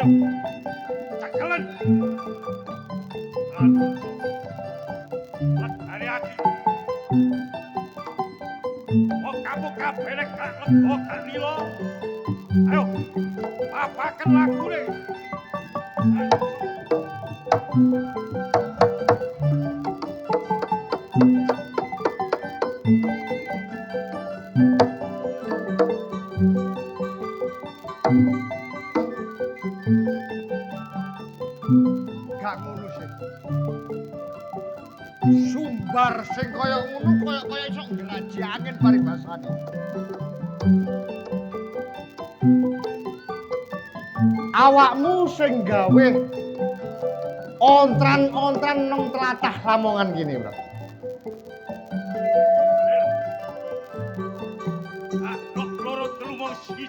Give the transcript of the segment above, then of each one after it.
Ayo, cakalan. Aduh, hari aki. Moga-moga belek kak lego kak nilo. Ayo, papakan lagu deh. Gak ngono sih. Sumbar sing kaya ngono kaya iso ngeraji angin paribasane. Awakmu sing gawe ontran-ontran nang tlatah Lamongan gini, Bro. Loro telumong siji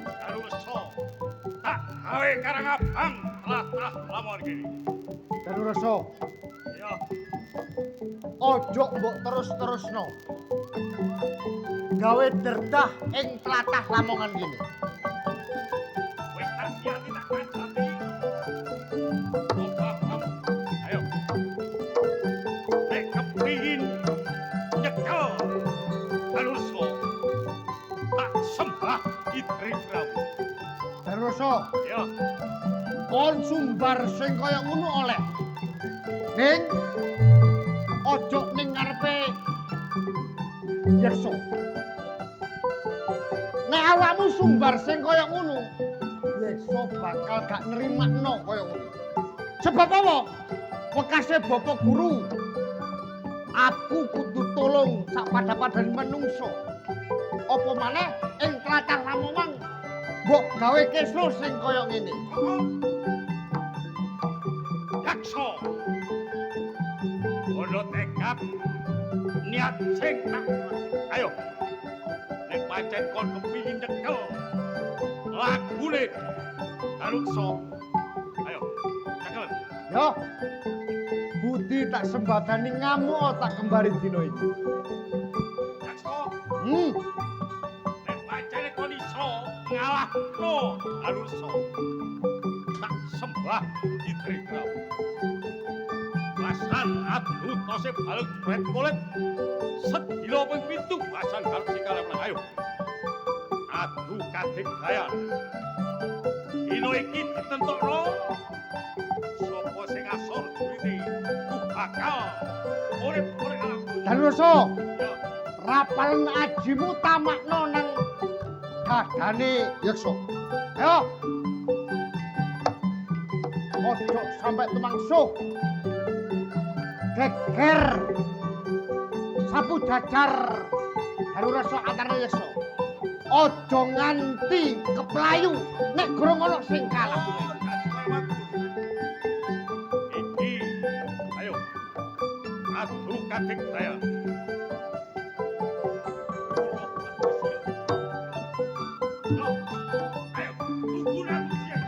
karo so. Tak gawe karang abang tlatah Lamongan gini. Karo rasa Ya, ojo mbok terus-terusno. Gawe derdah ing tlatah Lamongan gini. wis tak siati tak kancati. Paham. Ayo. Nek kepingin nyekel karo so. Tak sembah Idri Prabu. Karo rasa Ya, kon sumbar sing kaya ngono oleh. Ning ojo ning ngarepe Yerso. Nek awakmu sumbar sing kaya ngono, Yerso bakal gak nerimakno kaya ngono. Sebab apa? Bekase bapak guru. Aku kudu tolong sak pada-padane menungso. Apa maneh ing tlatah Lamongan mbok gawe kesro sing kaya ngene. yakso. Ono tekad niat sing tak. Ayo. Nek pancen kon kepingin nyekel lagune karo so. Ayo. Cekel. Yo. Budi tak sembadani ngamuk tak kembali dino iki. Yakso. Hmm. Nek pancen kon iso ngalahno karo so. Tak sembah Idri Prabu. Basan adu tose balung jepret kulit. Sedilo ping 7 basan karo sikale menang. Ayo. Adu kadek gayan. Dino iki ditentokno sapa sing asor jurine ku bakal urip-urip alam. Danusa, Ya, rapalan ajimu tamakno nang dadane Yeksa. Ayo. Ojo sampai tumangsuh. Geger. Sapu jajar. Dalu rasa antara Yeksa. Ojo nganti keplayu nek gorong ana sing kalah. iki ayo adu kadek gayan. Yo, ayo, tukuran siang.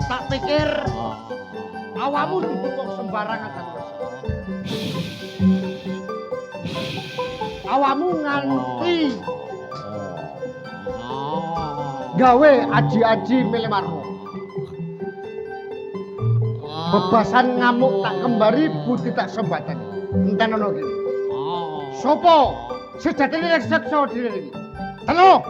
Tak pikir awamu ditutup sembarangan kan. Awamu nganti gawe aji-aji milih marmo. Bebasan ngamuk tak kembari budi tak sembatan. Enten ono iki. Sopo sejatine seksa diri iki? Halo.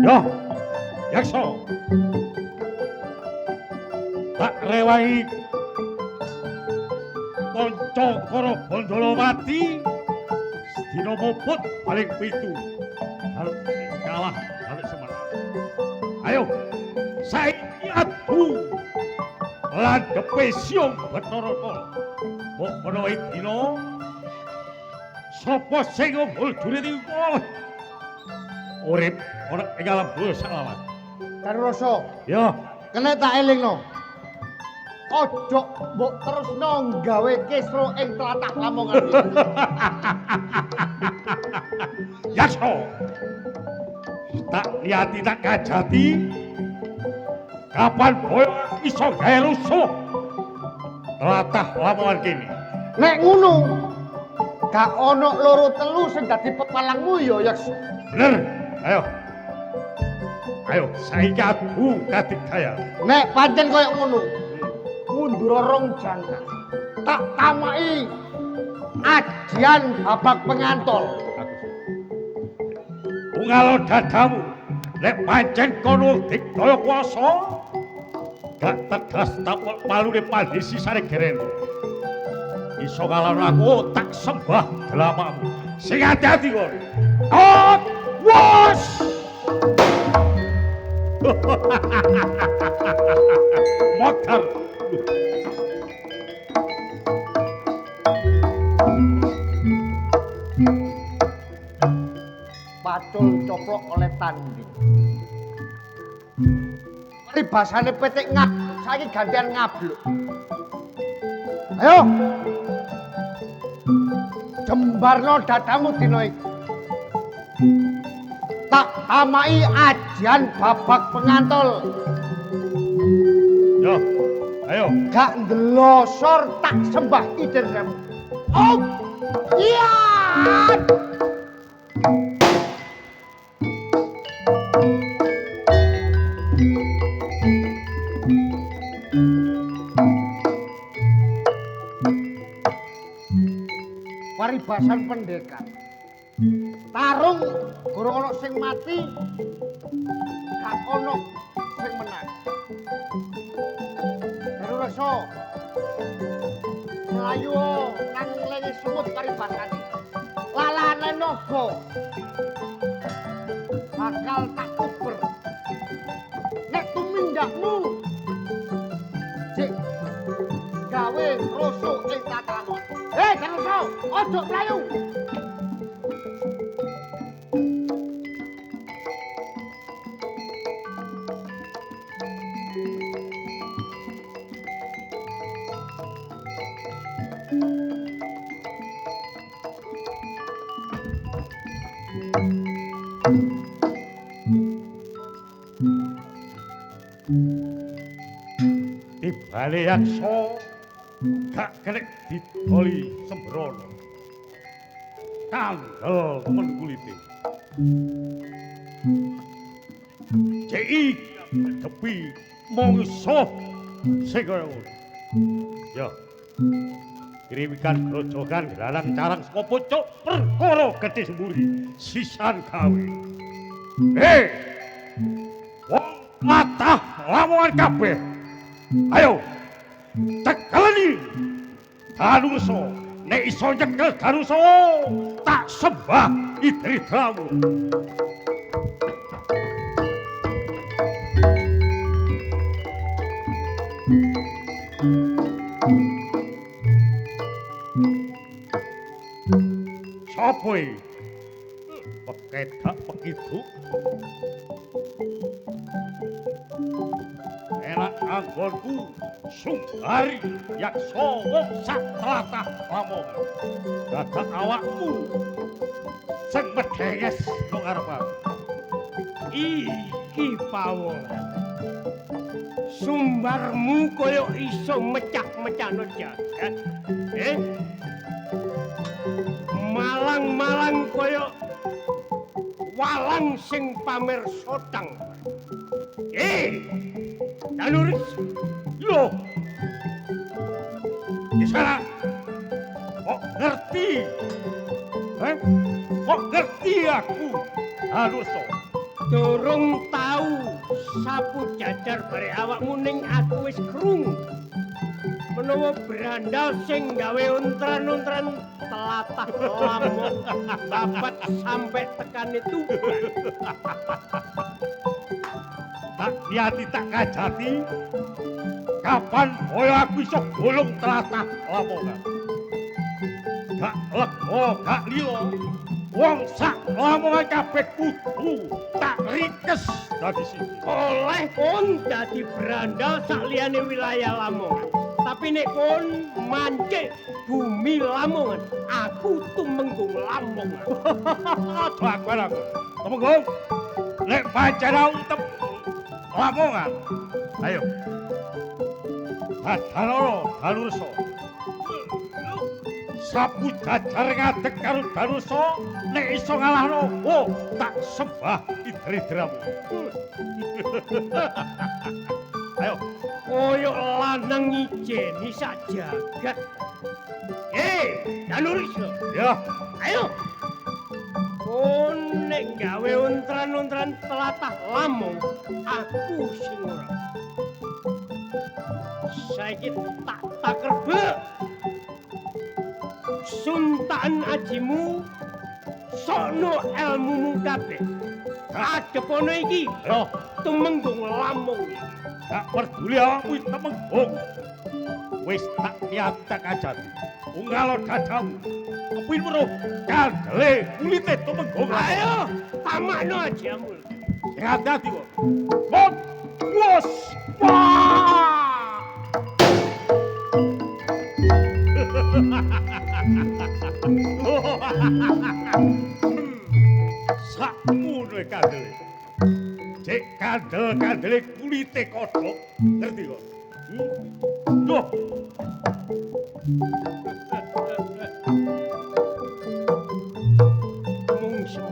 Yo, yakso. Tak rewangi kanca karo Bandara mati. Sedina mopot paling pitu. Kalau kalah balik Semarang. Ayo, saiki adu landhepe Siung Bathara. Mbok menawa dina sapa sing ngul jure iki urip ora ing alam dosa lawan. Karuroso, Ya, kena tak elingno. Ojo mbok terusno gawe kisru ing tlatah Lamongan iki. yakso. Tak liati tak kajati. Kapan boyo iso gawe rusuh tlatah Lamongan kene. Nek ngono, gak ono loro telu sing dadi pepalangmu ya, Yaks. Bener. Ayo. Ayo, saiki aku kadigdaya. Nek pancen koyo ngono, mundur rong jangka. Tak tamaki ajian babak pengantol. Ungalo dadamu, nek pancen kono digdaya kuasa, gak tegas tak palune pandhisi sare geren. Iso ngalahno aku tak sembah gelamamu. Sing ati-ati kon. Wos! Motor. Pacul coplok oleh tanding. Peribasane petik ngak, saiki gantian ngabluk. Ayo. Jembarno dadamu dina iki. Tak tamaki ajian babak pengantol. Yo, ayo. Gak ndelosor tak sembah idenmu. Oh! Iya! Paribasan pendekar. Tarung gorong ono sing mati, gak ono sing menang. Darureso, melayu nang lenge semut paribasane. Lalane naga bakal tak uber. Nek tumindakmu sik gawe rusuk ing tatamu. Darureso, ojo mlayu. Tibane yaksa gak kena didoli sembrono. Tanggal temen kulite. Cek iki ngadepi mungsuh sing kaya ngono. Ya. Kirimikan grojogan gelalang carang saka pucuk perkara gedhe semburi sisan gawe. Wong latah lamongan kabeh. Ayo. Cekelani. Danusa nek iso nyekel Danusa tak sembah Idridamu. Sapa iki? Pekedak pekidu. Enak anggonku Sunggari yaksa wong sak tlatah Lamongan. Dadak awakmu sing medhenges nang ngarepku. Iki pawongan. Sumbarmu kaya iso mecah-mecahno jagat. Malang-malang kaya walang sing pamer sotang. Danuris. Yo. Di sana. Kok ngerti? Kok ngerti aku? Danusa. Durung tau sapu jajar bare awakmu ning aku wis krungu. Menawa berandal sing gawe untran-untran telatah Lamongan dapat sampai tekane Tuban. Tak niati tak kajati. Kapan koyo aku iso golong tlatah Lamongan? Gak lega, gak lilo. Wong sak Lamongan kabeh kudu tak rikes dadi siji. Oleh kon dadi berandal sak liyane wilayah Lamongan. Tapi nek kon mancik bumi Lamongan, aku tumenggung Lamongan. Bakar aku. Tumenggung. Nek pancen untep Lamongan. Ayo. Dadanono Danusa. Sapu jajar ngadeg karo Danusa nek iso ngalahno, tak sembah Idridamu. Ayo. Koyo lanang ngijeni sak jagat. Danuris. Ya. Ayo. Kon nek gawe untran-untran telatah Lamong, aku sing ora. Saiki tak takrebek. Suntaan ajimu sokno ilmumu kabeh. Adepono iki Yo. tumenggung Lamong. Gak peduli awakmu temenggung. Wis tak niat tak kajati. Unggalo dadamu. Kepin weruh kandele kulite tumenggung. Ayo, tamakno ajamu. Sing hati-hati kok. Mot. Wos. Wah. Sakmono kandele. Cek kandel-kandele kulite kodhok, ngerti kok? Loh. Mungsu.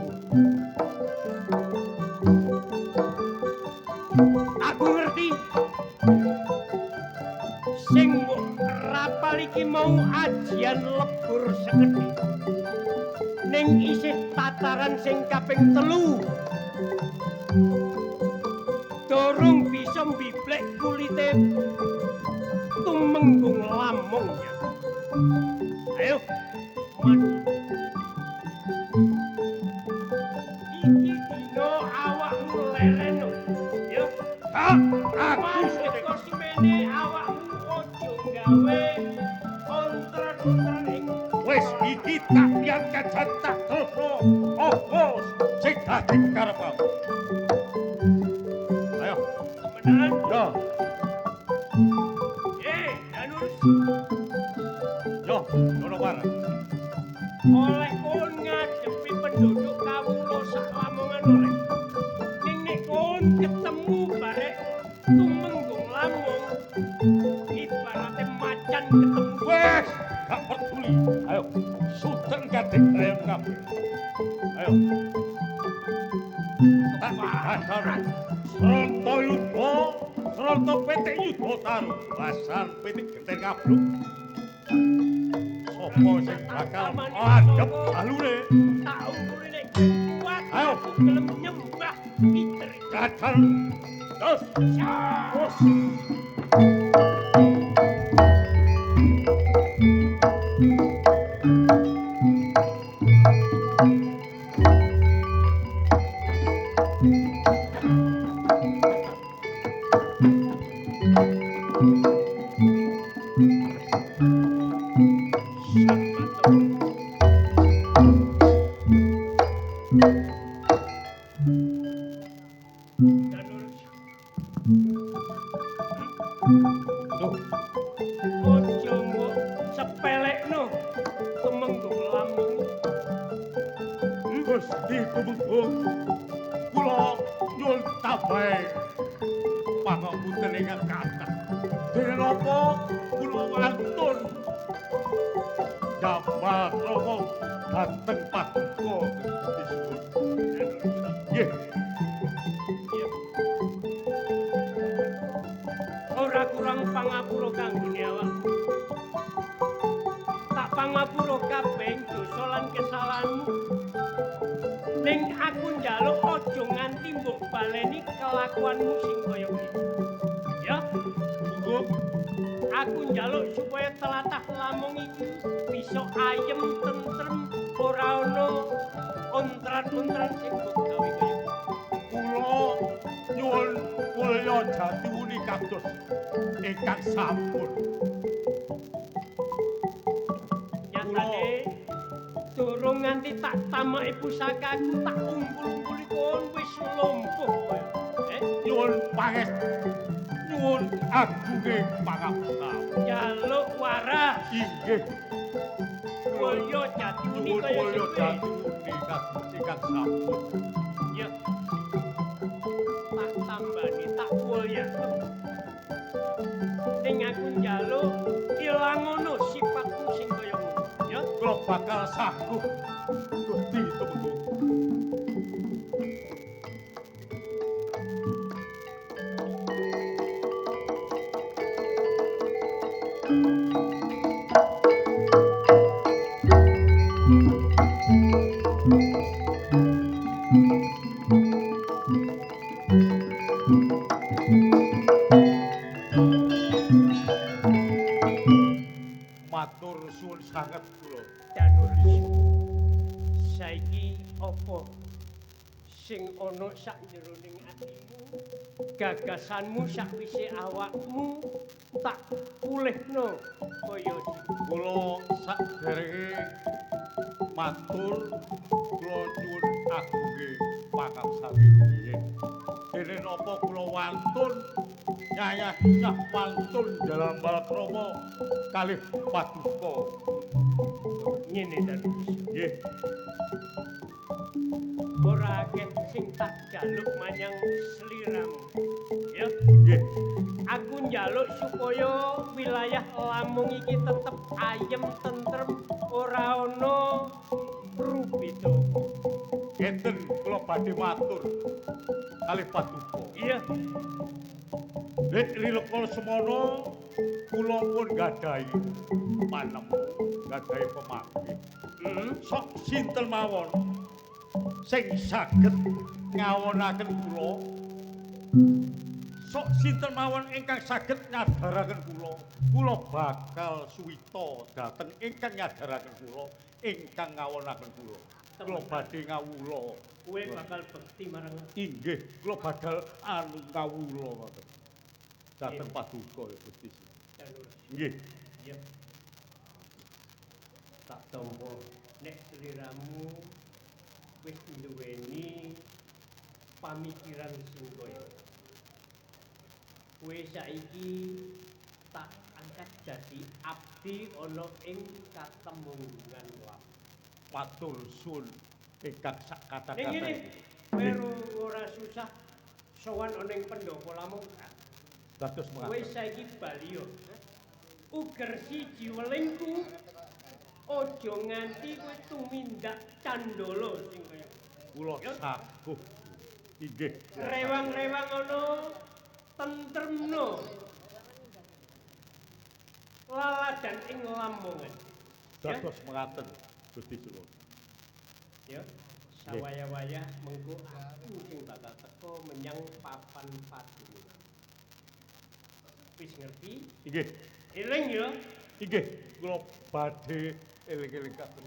Aku ngerti. Sing mbok rapal iki mau ajian lebur sekedhi. Ning isih tataran sing kaping 3. Durung bisa mbiblek kulite tumenggung Lamong. Ayo, maju. Iki dino awakmu leleno. Ya, aku seko semene awakmu ojo gawe ontran-ontran ing Wis iki tak pian kajan tak terusno. Oh, sing dadi karepmu. Ayo, temenan. yo, Danus, yo, ngono bareng. oleh kon ngadepi penduduk kawula sak Lamongan oleh. Ning nek kon ketemu barek tumenggung Lamong, ibarate macan ketemu. Wes, gak peduli. Ayo, sudeng kadek ayo kabeh. Ayo. Tak kadaran. Sontoyu Walto petik Yudha Taru, Basan petik Genteng Abluk. Sopo sing bakal adep alune? Tak ungkuri nek kuat Ayo. aku gelem nyembah Kitri. Kadal. Terus. Terus. Tuh. Ojo mbok sepelekno Temenggung Lampung. Gusti Tumenggung. Kula nyuwun tabahe pangapunten ingkang kathah. Dene napa kula wantun jambal rama dhateng paduka disuwun. Nggih. Ora kurang pangapura kanggone awakmu. Tak pangapura kabeh dosa lan kesalahanmu. Ning aku njaluk aja nganti mbok baleni kelakuanmu sing kaya kuwi. Ya, Tumenggung. aku njaluk supaya telatah Lampung iki bisa ayem tentrem ora ana ontran-ontran sing mbok gawe kaya kuwi. Kula nyuwun mulya jatiwuni kados ingkang sampun. Nyatane durung nganti tak tamaki pusakaku tak umpul-umpuli kon wis lumpuh kowe. Nyuwun pangestu. Nyuwun agunge pangapunten. Jaluk waras. Inggih. Mulya jatiwuni Nyuwun kaya mulya sing jatiwuni kados ingkang sampun. ya. Tak tambani tak mulya. Ning aku njaluk ilang ngono sifatmu sing kaya ngono. Ya, Kula bakal saguh Gusti Tumenggung. Matur suwun sanget kula. Danulis. Saiki apa sing ana sak jeroning atimu? Gagasanmu sakwise awakmu tak pulihno kaya Kula saderenge matur kula nyuwun agunge pangasawi rumiyin. Dene napa kula wantun nyayah wantun dalam balakrama kalih paduka. ngene Danulis. Nggih. Ora akeh sing tak jaluk manyang sliramu. Ya, Nggih. aku njaluk supaya wilayah Lampung iki tetep ayem tentrem ora ana rubeda. Ngeten kula badhe matur kalih paduka. Iya, Nek lilekul semono kula pun gadahi panemu, gadahi pemanggih. Sok sinten mawon sing saged ngawonaken kula. Sok sinten mawon ingkang saged nyadaraken kula bakal suwita dhateng ingkang nyadaraken kula, ingkang ngawonaken kula. Kula badhe ngawula. kowe bakal bekti marang Inggih, kula badal anu ngawula ngoten. Dhateng paduka Gusti. Danulis. Nggih. Ya. Tak tampa nek sliramu wis nduweni pamikiran sing kaya. Kowe saiki tak angkat dadi abdi ana ing Katemunggungan Lampung. Matur suwun ingkang sak Ning ngene, kata-kata. kowe ora susah sowan ana ing Pendopo Lampung. Dados Kowe mengatur. saiki bali yo. Uger siji welingku aja nganti kowe tumindak candala sing kaya Kula saguh. Inggih. rewang-rewang ana tentremno laladan ing Lamongan. Ya? Dados mekaten Gusti Suwun. Ya, sawaya-waya mengko aku sing bakal teka menyang papan padunungan. Wis ngerti? Inggih, Eling ya. inggih, kula badhe eling-eling katen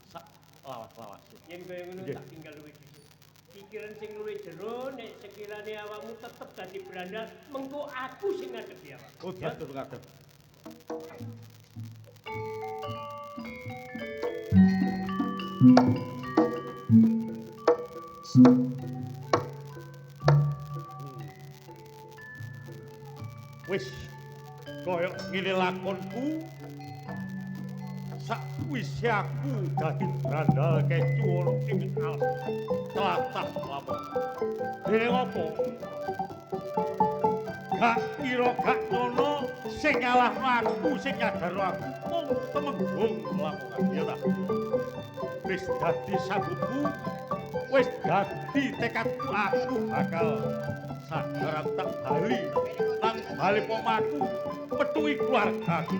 sak lawas-lawas. Yen kaya ngono Nggih. tak tinggal luwih dhisik. Pikiran sing luwih jero nek sekirane awakmu tetep dadi berandal, mengko aku sing ngadepi awak. Oh, dados mekaten. Wis kaya ngene lakonku sakwise aku dadi brandal kecu ana ing alas tlatah Lamongan. Dene apa? Gak kira gak nyono sing ngalahno aku sing nyadarno aku mung Temenggung Lamongan ya ta. Wis dadi sambutku, wis dadi tekadku aku bakal sadaran tak bali nang bali pomaku metuhi keluargaku.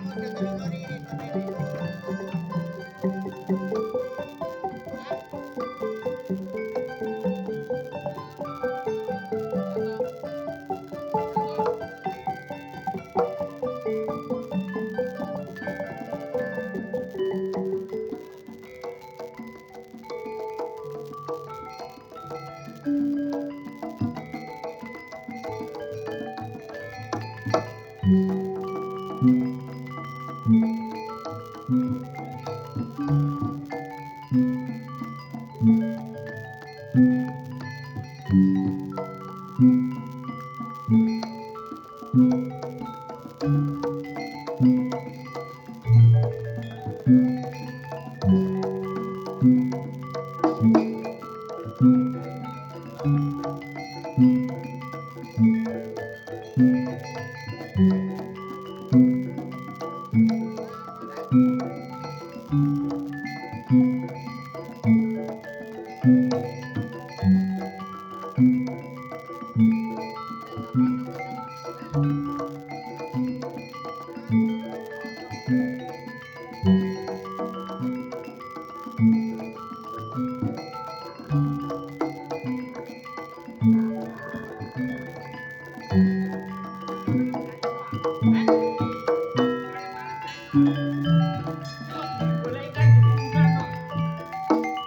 Goleki Kanjeng Sunan kok.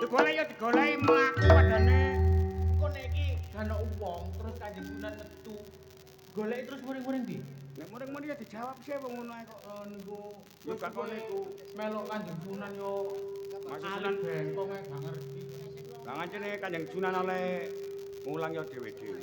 Digoleki ya digoleki mlaku padane. Engko nek iki ana wong terus Kanjeng Sunan metu. Goleki terus muring-muring ndi? Nek muring-muring ya dijawab sih wong ngono ae kok niku. Yo gak kowe kono iku. melok Kanjeng Sunan yo Masih ali Sunan. bengkong ae gak ngerti. Lah ngancene Kanjeng Sunan oleh mulang ya dhewe-dhewe.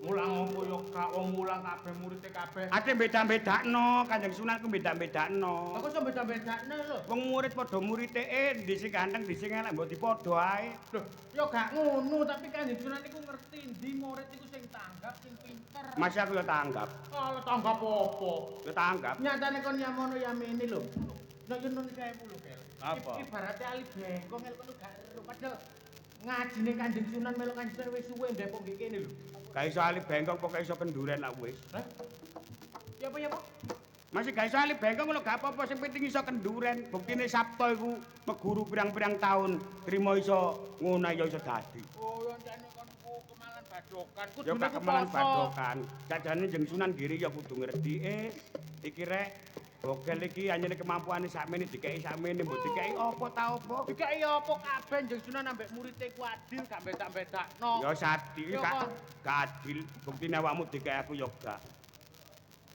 Mulang opo yo gak wong mulang kabeh murid kabeh. Ate beda-bedakno, Kanjeng Sunan ku beda-bedakno. Lah kok iso beda-bedakne lho. Wong murid padha muridé ndi sing ganteng, ndi sing elek mbok dipadha ae. Loh, yo gak ngono tapi Kanjeng Sunan iku ngerti ndi murid iku sing tanggap, sing pinter. Masih aku ya tanggap. Kalau tanggap apa? Ya tanggap. Nyatane kon yamono yamene lho. Nek yo nun kaemu lho, Kel. Apa? Ibaratnya ali bengkong el kono gak ero padahal ngajine Kanjeng Sunan melok Kanjeng Sunan wis suwe ndepok nggih kene lho. Gak iso ali bengkong kok gak iso kenduren lah wis. Hah? Ya apa ya, Pak? Masih gak iso ali bengkong lho gak apa-apa sing penting iso kenduren. Buktine Sabto iku meguru pirang-pirang taun trimo iso ngono ya iso dadi. Oh, yo jane kon ku kemalan badokan. Ya gak kemalan badokan. Jajane Jeng Sunan Giri ya kudu ngerti iki rek bogel iki anyene kemampuane sakmene dikeki sakmene mbok dikeki apa ta apa? Dikai apa kabeh Jeng Sunan ambek murid-e ku adil gak bedak-bedakno. Ya sadi Ya, gak kok. gak adil. Buktine awakmu dikeki aku ya gak.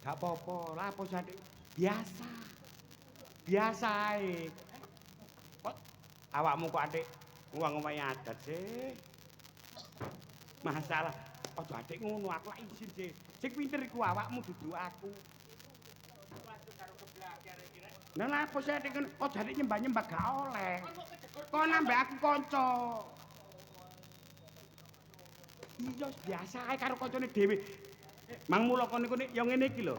Gak apa-apa. Lah apa sadi? Biasa. Biasa ae. Kok awakmu kok atik ngomong-ngomong adat sih? Masalah aja atik ngono aku lak izin sih. Sing pinter iku awakmu dudu aku. Nah, apa sih adik ngono? Oh, jadi nyembah-nyembah gak oleh. Kok nambah aku kanca. Iya biasa ae karo kancane dhewe. Mang mula kono niku ya ngene iki lho.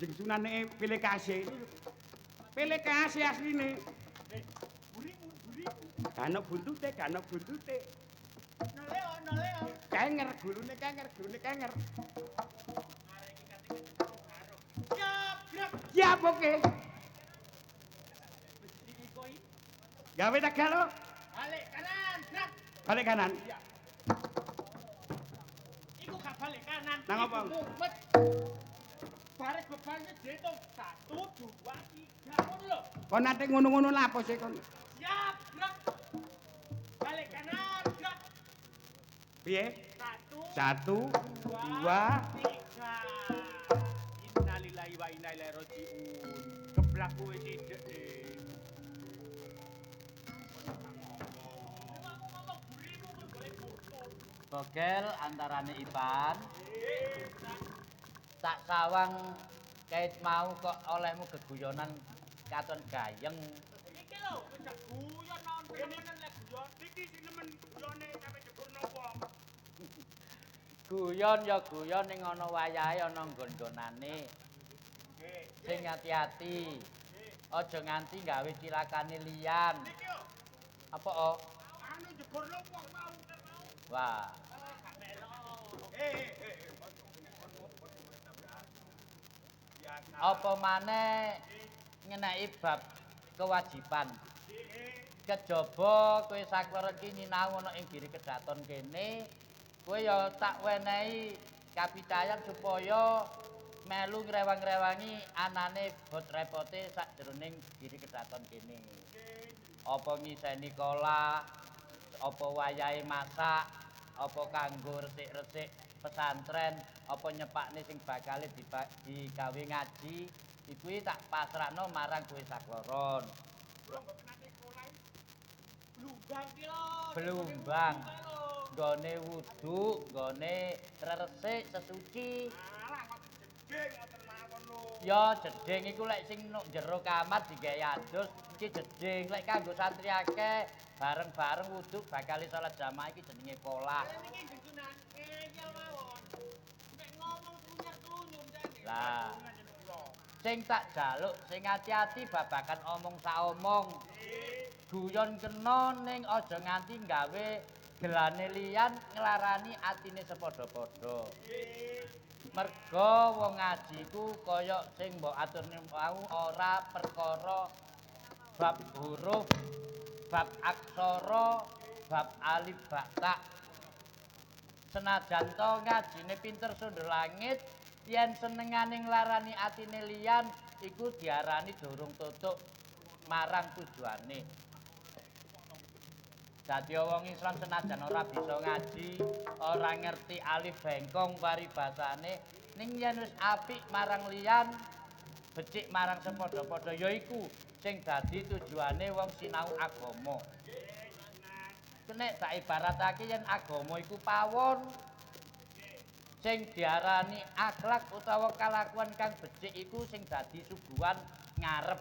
Jeng Sunane pilih kasih. Pilih kasih asline. Kanok buntute, kanok buntute. Noleo. Kenger, gulune kenger, gulune kenger. Siap oke. Gawe tegal lo. Balik kanan, brak. Balik kanan. Iku gak balik kanan. Nang apa? Iku mumet. Baris bebannya dihitung 1, 2, 3. Ngono lho. Kon nate ngono-ngono lha apa sih kon? Siap, brak. Balik kanan, brak. Piye? 1, 1 2 3. Innalillahi wa inna ilaihi raji'un. Geblak kowe sithik e. Bogel antarane Ipan. Tak sawang kait mau kok olehmu geguyonan katon gayeng. Iki lho, wis gak guyon nonton lek guyon. Iki sing nemen guyone sampe jeburno wong. Guyon ya guyon ning ana wayahe ana nggon-nggonane. Sing hati-hati. Aja nganti gawe cilakane liyan. Iki lho, Apa oh? anu jeburno wong mau. Wah, Gak melok. apa maneh ngeneki bab kewajiban. Kejaba kowe sakloro iki nyinau ana ing Giri Kedaton kene, kowe ya tak wenehi kapitayan supaya melu ngrewang-rewangi anane bot repote sakjroning Giri Kedaton kene. Apa ngiseni kolah, apa wayahe masak, apa kanggo resik-resik pesantren, apa nyepakne sing bakal digawe ngaji, iku tak pasrahno marang kowe sakloron. Blumbang ki lho. Blumbang. Nggone wudu, nggone resik sesuci. Alah, ngoten jeding ngoten mawon lho. Ya jeding iku lek sing nuk jero kamar digawe adus iki jeding. Lek kanggo santri akeh bareng-bareng wudu bakal salat jamaah iki jenenge polah. Niki jenengan ngeyel mawon. Nek ngomong klunyar-klunyum jane. Lah. Sing tak jaluk sing ati-ati babakan omong saomong. Guyon kena ning aja nganti gawe gelane liyan nglarani atine sepadha-padha. Merga wong ngaji ku kaya sing mbok aturne mau ora perkara bab huruf, bab aksara, bab alif ba ta. Senajan to ngajine pinter sundul langit, yen senengane nglarani atine liyan iku diarani durung tutuk marang tujuane. Dadi wong Islam senajan ora bisa ngaji, ora ngerti alif bengkong paribasane, ning yen wis apik marang liyan, becik marang sepadha-padha yaiku sing dadi tujuane wong sinau agama. Nek tak ibaratake yen agama iku pawon, sing diarani akhlak utawa kalakuan kang becik iku sing dadi suguhan ngarep.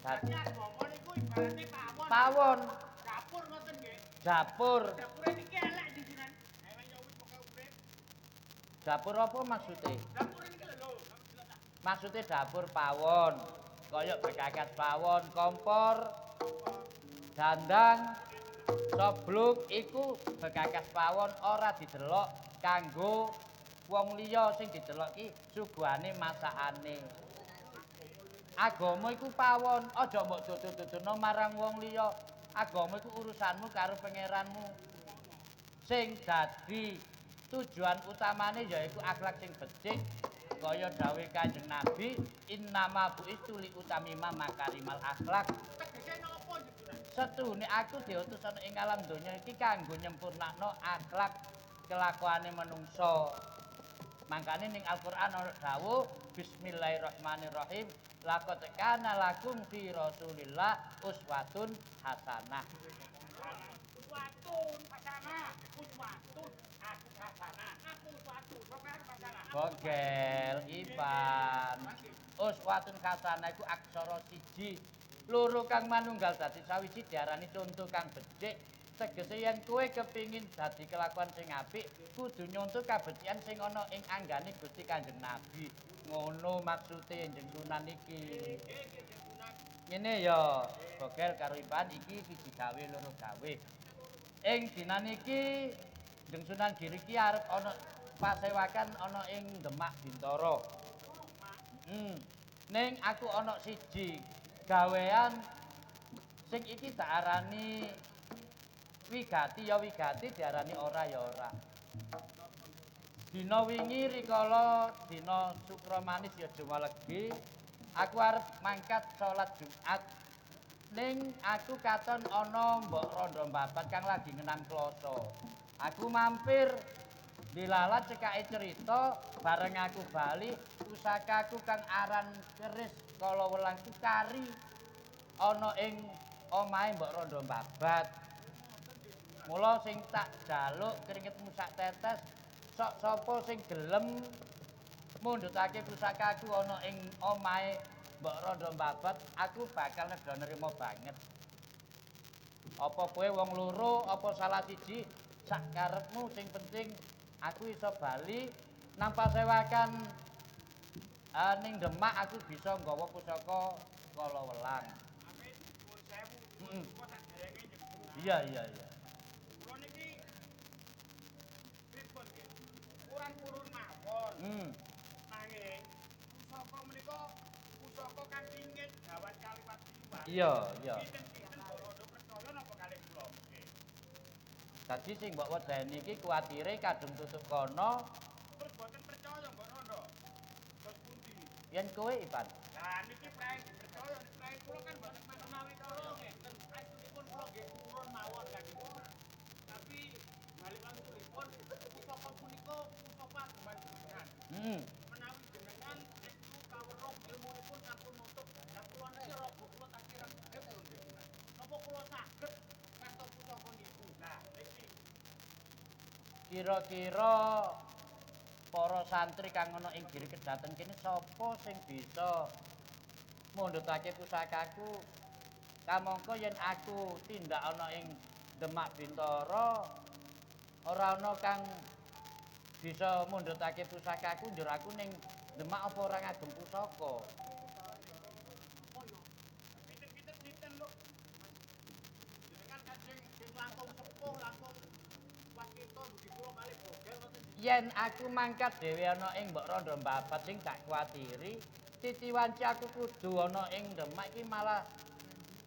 Dadi Agama niku ibarate pawon. pawon, Dapur ngoten nggih. dapur. Dapure niki elek jenengan. Ewe yo wis pokoke urip. Dapur apa maksudnya? Dapure niki lho. Maksudnya dapur pawon. Kaya bekakas pawon, kompor, dandang, sobluk iku bekakas pawon ora didelok kanggo wong liya sing didelok ki suguhane masakane. Agama iku pawon, aja mbok tutu-tutuno marang wong liya. Agama iku urusanmu karo pangeranmu. Sing dadi tujuan utamane yaiku akhlak sing becik. Kaya dawuh Kanjeng Nabi, innama bu'istu li utamima makarimal akhlak. Tegese napa jenengan? Setune aku diutus ana ing alam donya iki kanggo nyempurnakno akhlak kelakuane manungsa. Mangkane ning Al-Qur'an ana dawuh Bismillahirrahmanirrahim laqad kana lakum fi Rasulillah uswatun hasanah. Uswatun hasanah. Uswatun aku hasanah. Aku uswatun. Pokoke hasanah. Bogel Ipan. Uswatun hasanah iku aksara siji. Loro kang manunggal dadi sawiji diarani conto kang becik. Tegese yen kowe kepingin dadi kelakuan sing apik, kudu nyontoh kabecikan sing ana ing anggane Gusti Kanjeng Nabi. Ngono maksude Njeng Sunan iki. Ngene ya, Bogel karo Ipan iki siji gawe loro gawe. Ing dinan iki Njeng Sunan Giri iki arep ana pasewakan ana ing Demak Bintara. Ning aku ana siji gawean sing iki tak arani wigati ya wigati diarani ora ya ora. Dina wingi rikala dina Sukramanis ya Jumalegi, aku arep mangkat salat Jumat. Ning aku katon ana mbok rondo mbabat kang lagi ngenang kloso. Aku mampir dilalat cekake cerita bareng aku bali pusakaku kang aran keris kala welang kari ana ing omahe mbok rondo mbabat. Mula sing tak jaluk keringetmu sak tetes sok sapa sing gelem mundhutake pusakaku ana ing omahe mbok rondo mbabat, aku bakal nerima banget. Apa kowe wong loro, apa salah siji, sak karepmu sing penting aku iso bali nang pasewakan ning Demak aku bisa nggawa pusaka kala welang. Iya. Kula niki pripun nggih? Kurang purun mawon. Nanging pusaka menika pusaka kang ingkang gawat kaliwat liwat. Iya. Pinten-pinten bodo percaya napa kalih kula nggih. Dadi sing mbok wedeni iki kuwatire kadung tutuk kono Terus boten percaya mbok rondo. Terus pundi? yen kowe Ipan. Lah niki prae dipercaya nek prae kula kan boten menawi kala ngeten. Astunipun kula nggih purun mawon Kanjeng. Tapi balik wangsulipun pusaka punika pusaka ageman jenengan. Menawi jenengan niku kaweruh ilmunipun sampun nutup. Lah kula niki rogo kula tak kira pripun nggih. Napa kula saged kasta pusaka niku? Lah niki Kira-kira para santri kang ana ing Giri Kedaten kene sapa sing bisa mundhutake pusakaku? Kamangka yen aku tindak ana ing Demak Bintara ora ana kang bisa mundhutake pusakaku njur aku ning Demak apa ora ngagem pusaka. pinten-pinten sinten lho. Jenengan kan sing langkung sepuh langkung wakita budi kula malih bogel ngoten. Yen aku mangkat dhewe ana ing mbok rondo mbabat sing gak kuwatiri, titiwanci aku kudu ana ing Demak iki malah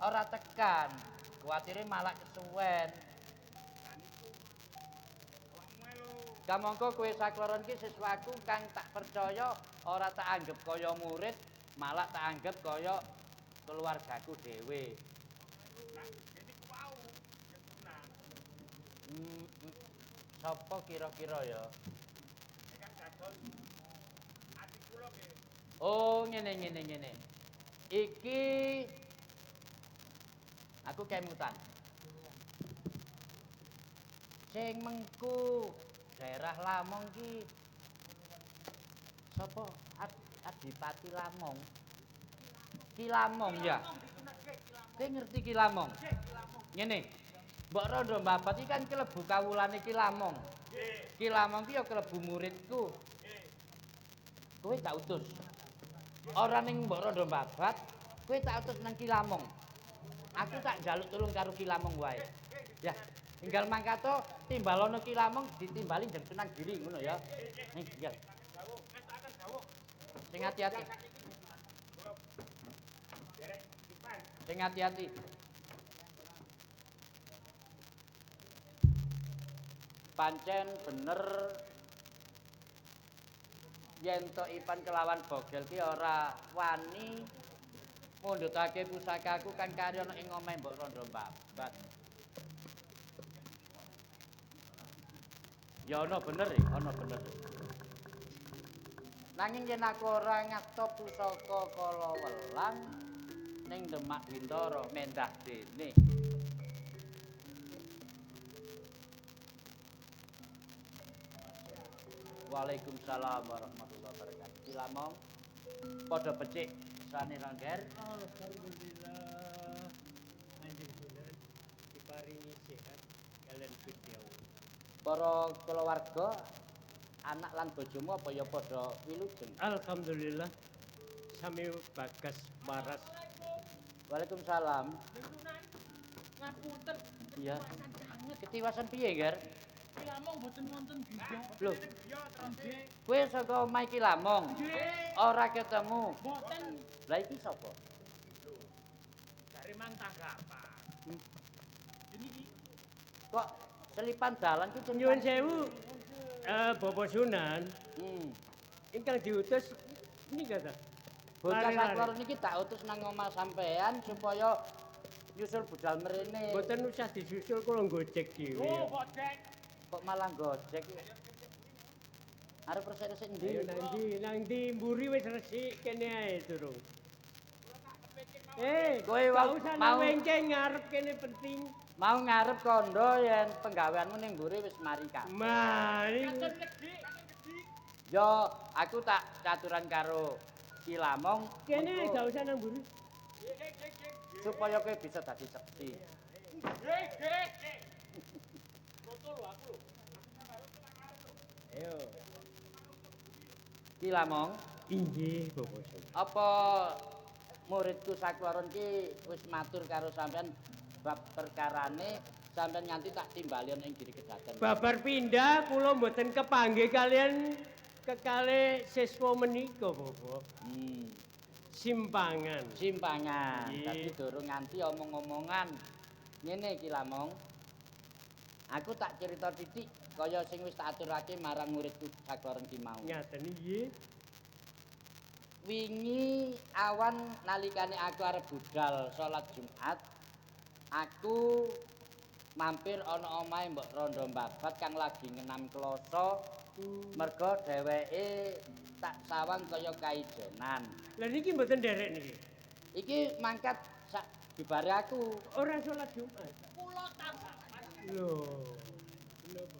ora tekan. Kuwatire malah kesuwen. Kamangka kowe sakloron iki siswaku kang tak percaya ora tak anggap kaya murid, malah tak anggap kaya keluargaku dhewe. Sapa kira-kira ya? Oh, ngene. Iki aku kemutan. Sing mengku daerah Lamong ki sapa? Adipati Lamong. Ki Lamong ya. Kowe ngerti Ki Lamong? Ngene. Mbok rondo mbabat iki kan klebu kawulane Ki Lamong. Ki Lamong ki ya klebu muridku. Kowe tak utus. Ora ning mbok rondo mbabat, kowe tak utus nang Ki Lamong. Aku tak njaluk tulung karo Ki Lamong wae. Ya, tinggal mangkato timbalono Ki Lamong ditimbali jeng Sunan Giri ngono ya. Ning iya. Sing hati-hati. Sing hati-hati. Pancen bener yen to Ipan kelawan Bogel ki ora wani mundhutake pusakaku kan kari ana ing omahe mbok rondo mbabat. Ya ana bener. Nanging yen aku ora ngasta pusaka kala welang ning Demak Bintara mendah dene. Waalaikumsalam warahmatullahi wabarakatuh. Ki Lamong padha becik sane Rangger. Alhamdulillah. Anjing Sunan diparingi sehat kalian Gustiawu. Para kulawarga, anak lan bojomu apa ya padha wilujeng? Alhamdulillah. Sami bagas waras. Waalaikumsalam. Ngapunten. Iya. Ketiwasan piye, Ger? Lho. Kowe saka omah iki Lamong. Ora ketemu. Lah iki sapa? Dari mang tanggapan. Kok selipan dalan ki Nyuwun sewu. Bapak Sunan, Hmm. ingkang diutus nika ta. Bocah Lari-lari. saklor niki tak utus nang omah sampean supaya nyusul budal mrene. Mboten usah disusul kula gojek dhewe. Kok malah gojek. Arep resik-resik Ayo ndi? nang ndi mburi wis resik kene ae durung. Kowe gak mau- usah mau- wengke ngarep kene penting. Mau ngarep kondo yen penggaweanmu ning mburi wis mari kabeh. Mari. Yo, aku tak caturan karo Ki Lamong Kene mengko gak usah nang mburi. supaya kowe bisa dadi seksi. Ayo. Ki Lamong, Inggih, Bapak Sunan. apa muridku sakloron ki wis matur karo sampean bab perkarane sampean nganti tak timbalion ing diri kedaten. Babar pindah kula mboten kepanggih kalian kekalih siswa menika, Bapak. Simpangan. Simpangan. Nggih. Dadi durung nganti omong-omongan. Ngene Ki Lamong. Aku tak cerita titik kaya sing wis tak aturake marang muridku sakloron ki mau. Ngaten nggih. Wingi awan nalikane aku arep budal salat Jumat, aku mampir ana omahe Mbok Rondo Babat kang lagi ngenam kloso. Mergo dheweke tak sawang kaya kaijenan. Lah niki mboten derek niki. Iki mangkat sak bibare aku. Ora salat Jumat. Kula tanggapan. Lho. Napa?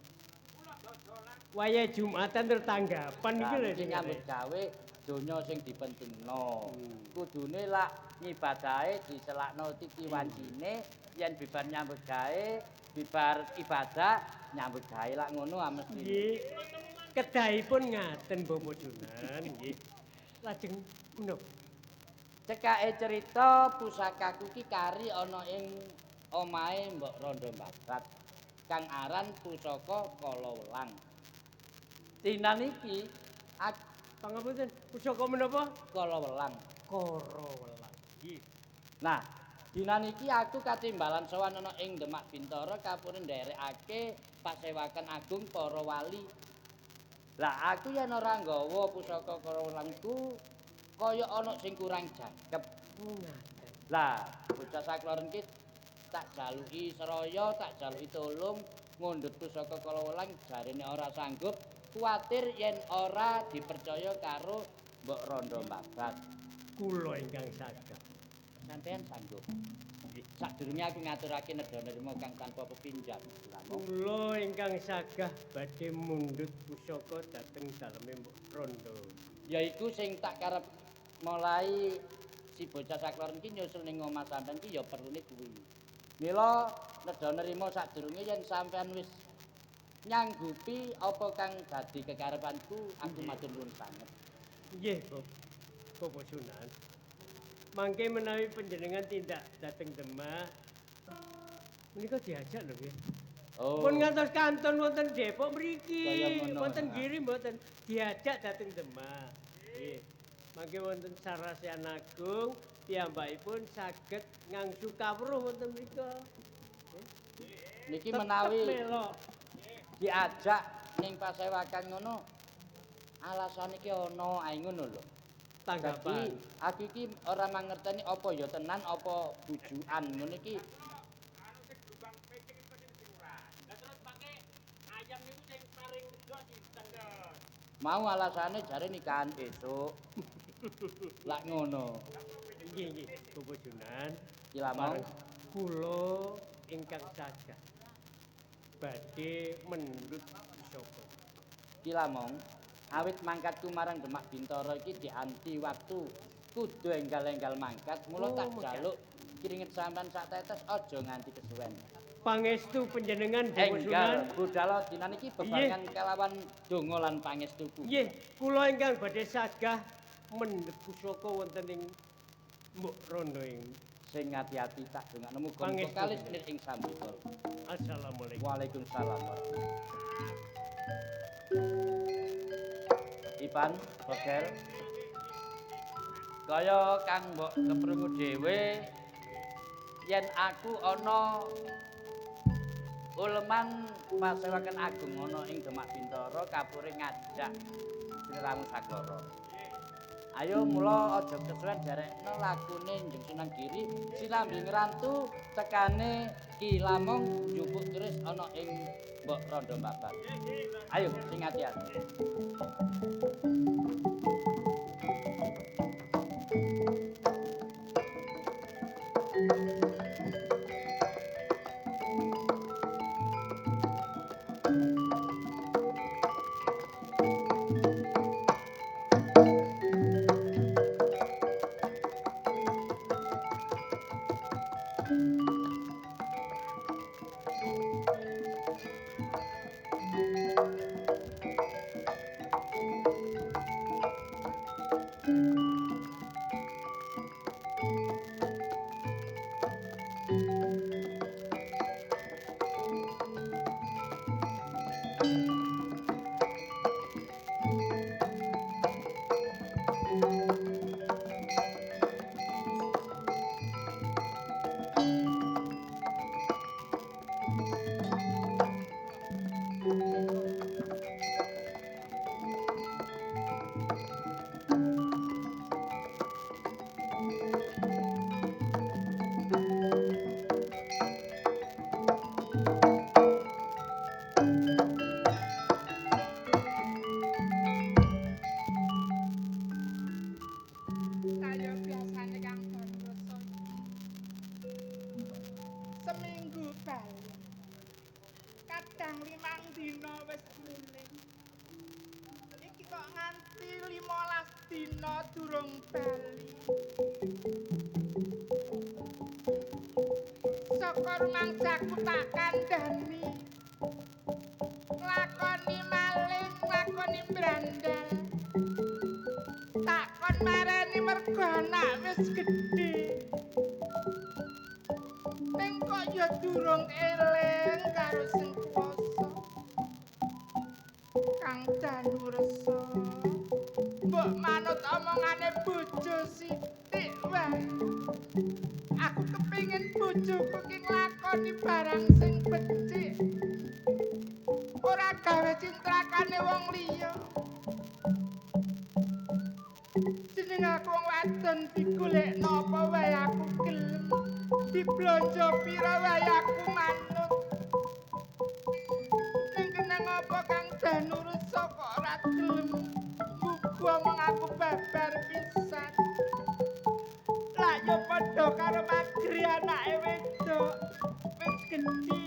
Waya Jumatan tertanggapan iki lho Iki nyambut gawe donya sing dipentingno. Kudune lak ngibadahe diselakno titi wancine yen bibar nyambut gawe, bibar ibadah nyambut gawe lak ngono mesti. Nggih. Kedahipun ngaten Bapak Junan nggih. Lajeng menapa? Cekake cerita pusakaku ki kari ana ing omahe Mbok Rondo Babat kang aran Pusaka Kalawelang. Dinan iki Pangapunten, pusaka menapa? Kalawelang. Karawelang. Nggih. Nah, dinan iki aku katimbalan sowan ana ing Demak Bintara kapurun nderekake pasewakan agung para wali. Lah aku yen ora nggawa pusaka Kalawelangku kaya ana sing kurang jangkep. Oh ngaten. Lah, bocah sakloren ki tak jaluki seraya, tak jaluki tulung ngundhut pusaka Kalawelang jarene ora sanggup, kuwatir yen ora dipercaya karo Mbok Rondo Babat. Kula ingkang saged. Sampeyan sanggup. Sadurunge aku ngaturake nedha-nedha kang tanpa pepinjam. Kula ingkang sagah badhe mundhut pusaka dhateng daleme Mbok Rondo. Yaiku sing tak karep mulai si bocah sakloren ki nyusul ning omah sampean ki ya perlune kuwi. Mila nedha nerima sadurunge yen sampean wis nyanggupi apa kang dadi kekarepanku, aku matur nuwun sanget. Nggih, Bapak Sunan. Mangke menawi panjenengan tindak dhateng Demak menika diajak lho nggih. Oh. Pun ngantos kanton wonten Depok mriki. Kaya ngono. Wonten Giri mboten diajak dhateng Demak. Nggih. Mangke wonten Sarasyan Agung piyambakipun saged ngangsu kawruh wonten mriku. Niki Tetep menawi melok. diajak ning pasewakan ngono alasane ki ana ae ngono lho. Tanggapan. Dadi aku iki ora mangerteni apa ya tenan apa bujukan ngono iki. Mau alasane jare nikahan esuk. Lak ngono. Nggih nggih, Bapak Junan. Ki Lamong. Kula ingkang sagah badhe mendut pusaka. Ki Lamong, awit mangkatku marang Demak Bintara iki dianti waktu kudu enggal-enggal mangkat, mula Oh, tak mangkat. jaluk keringet sampean sak tetes aja nganti kesuwen. Pangestu panjenengan Bapak Sunan. Enggal budal dinan iki bebarengan kelawan donga lan pangestuku. Nggih, kula ingkang badhe sagah mendhet pusaka wonten ing Mbok Rondo ing Sing ati-ati tak dongakno muga Pangestu. kalis nir ing sambita. Assalamualaikum. Waalaikumsalam warahmatullahi. Ipan, Bogel. Kaya kang mbok keprungu dhewe yen aku ana uleman pasewaken agung ana ing Demak Bintara kapure ngajak Sriramu Sakloro. Ayo mula aja kesuwen jarekno lagune Njeng Sunan Giri sinambi ngrantu tekane Ki Lamong njupuk terus ana ing Mbok Rondo Babat. Ayo sing ati-ati. Kaya biasane Kang Danrasa seminggu bali. Kadang 5 dina wis guling. Iki kok nganti 15 dina durung bali. Saka rumangsaku tak kandhani. Lakoni maling, lakoni brandal. Takon marani mergo anak wis gedhe. Ning kok ya durung eling karo sing kuwasa. Kang Danursa. Mbok manut omongane bojo sithik wae. Aku kepengin bojoku ki nglakoni barang sing becik. Ora gawe cintrakane wong liya. Jeneng aku wong wadon digolekno apa wae aku gelem. Diblonjo pira wae aku manut. Ning kenang apa Kang Danursa kok ora gelem. Muga omong aku babar pisan. Lah yo padha karo magri anake wedok. Wis gedhi.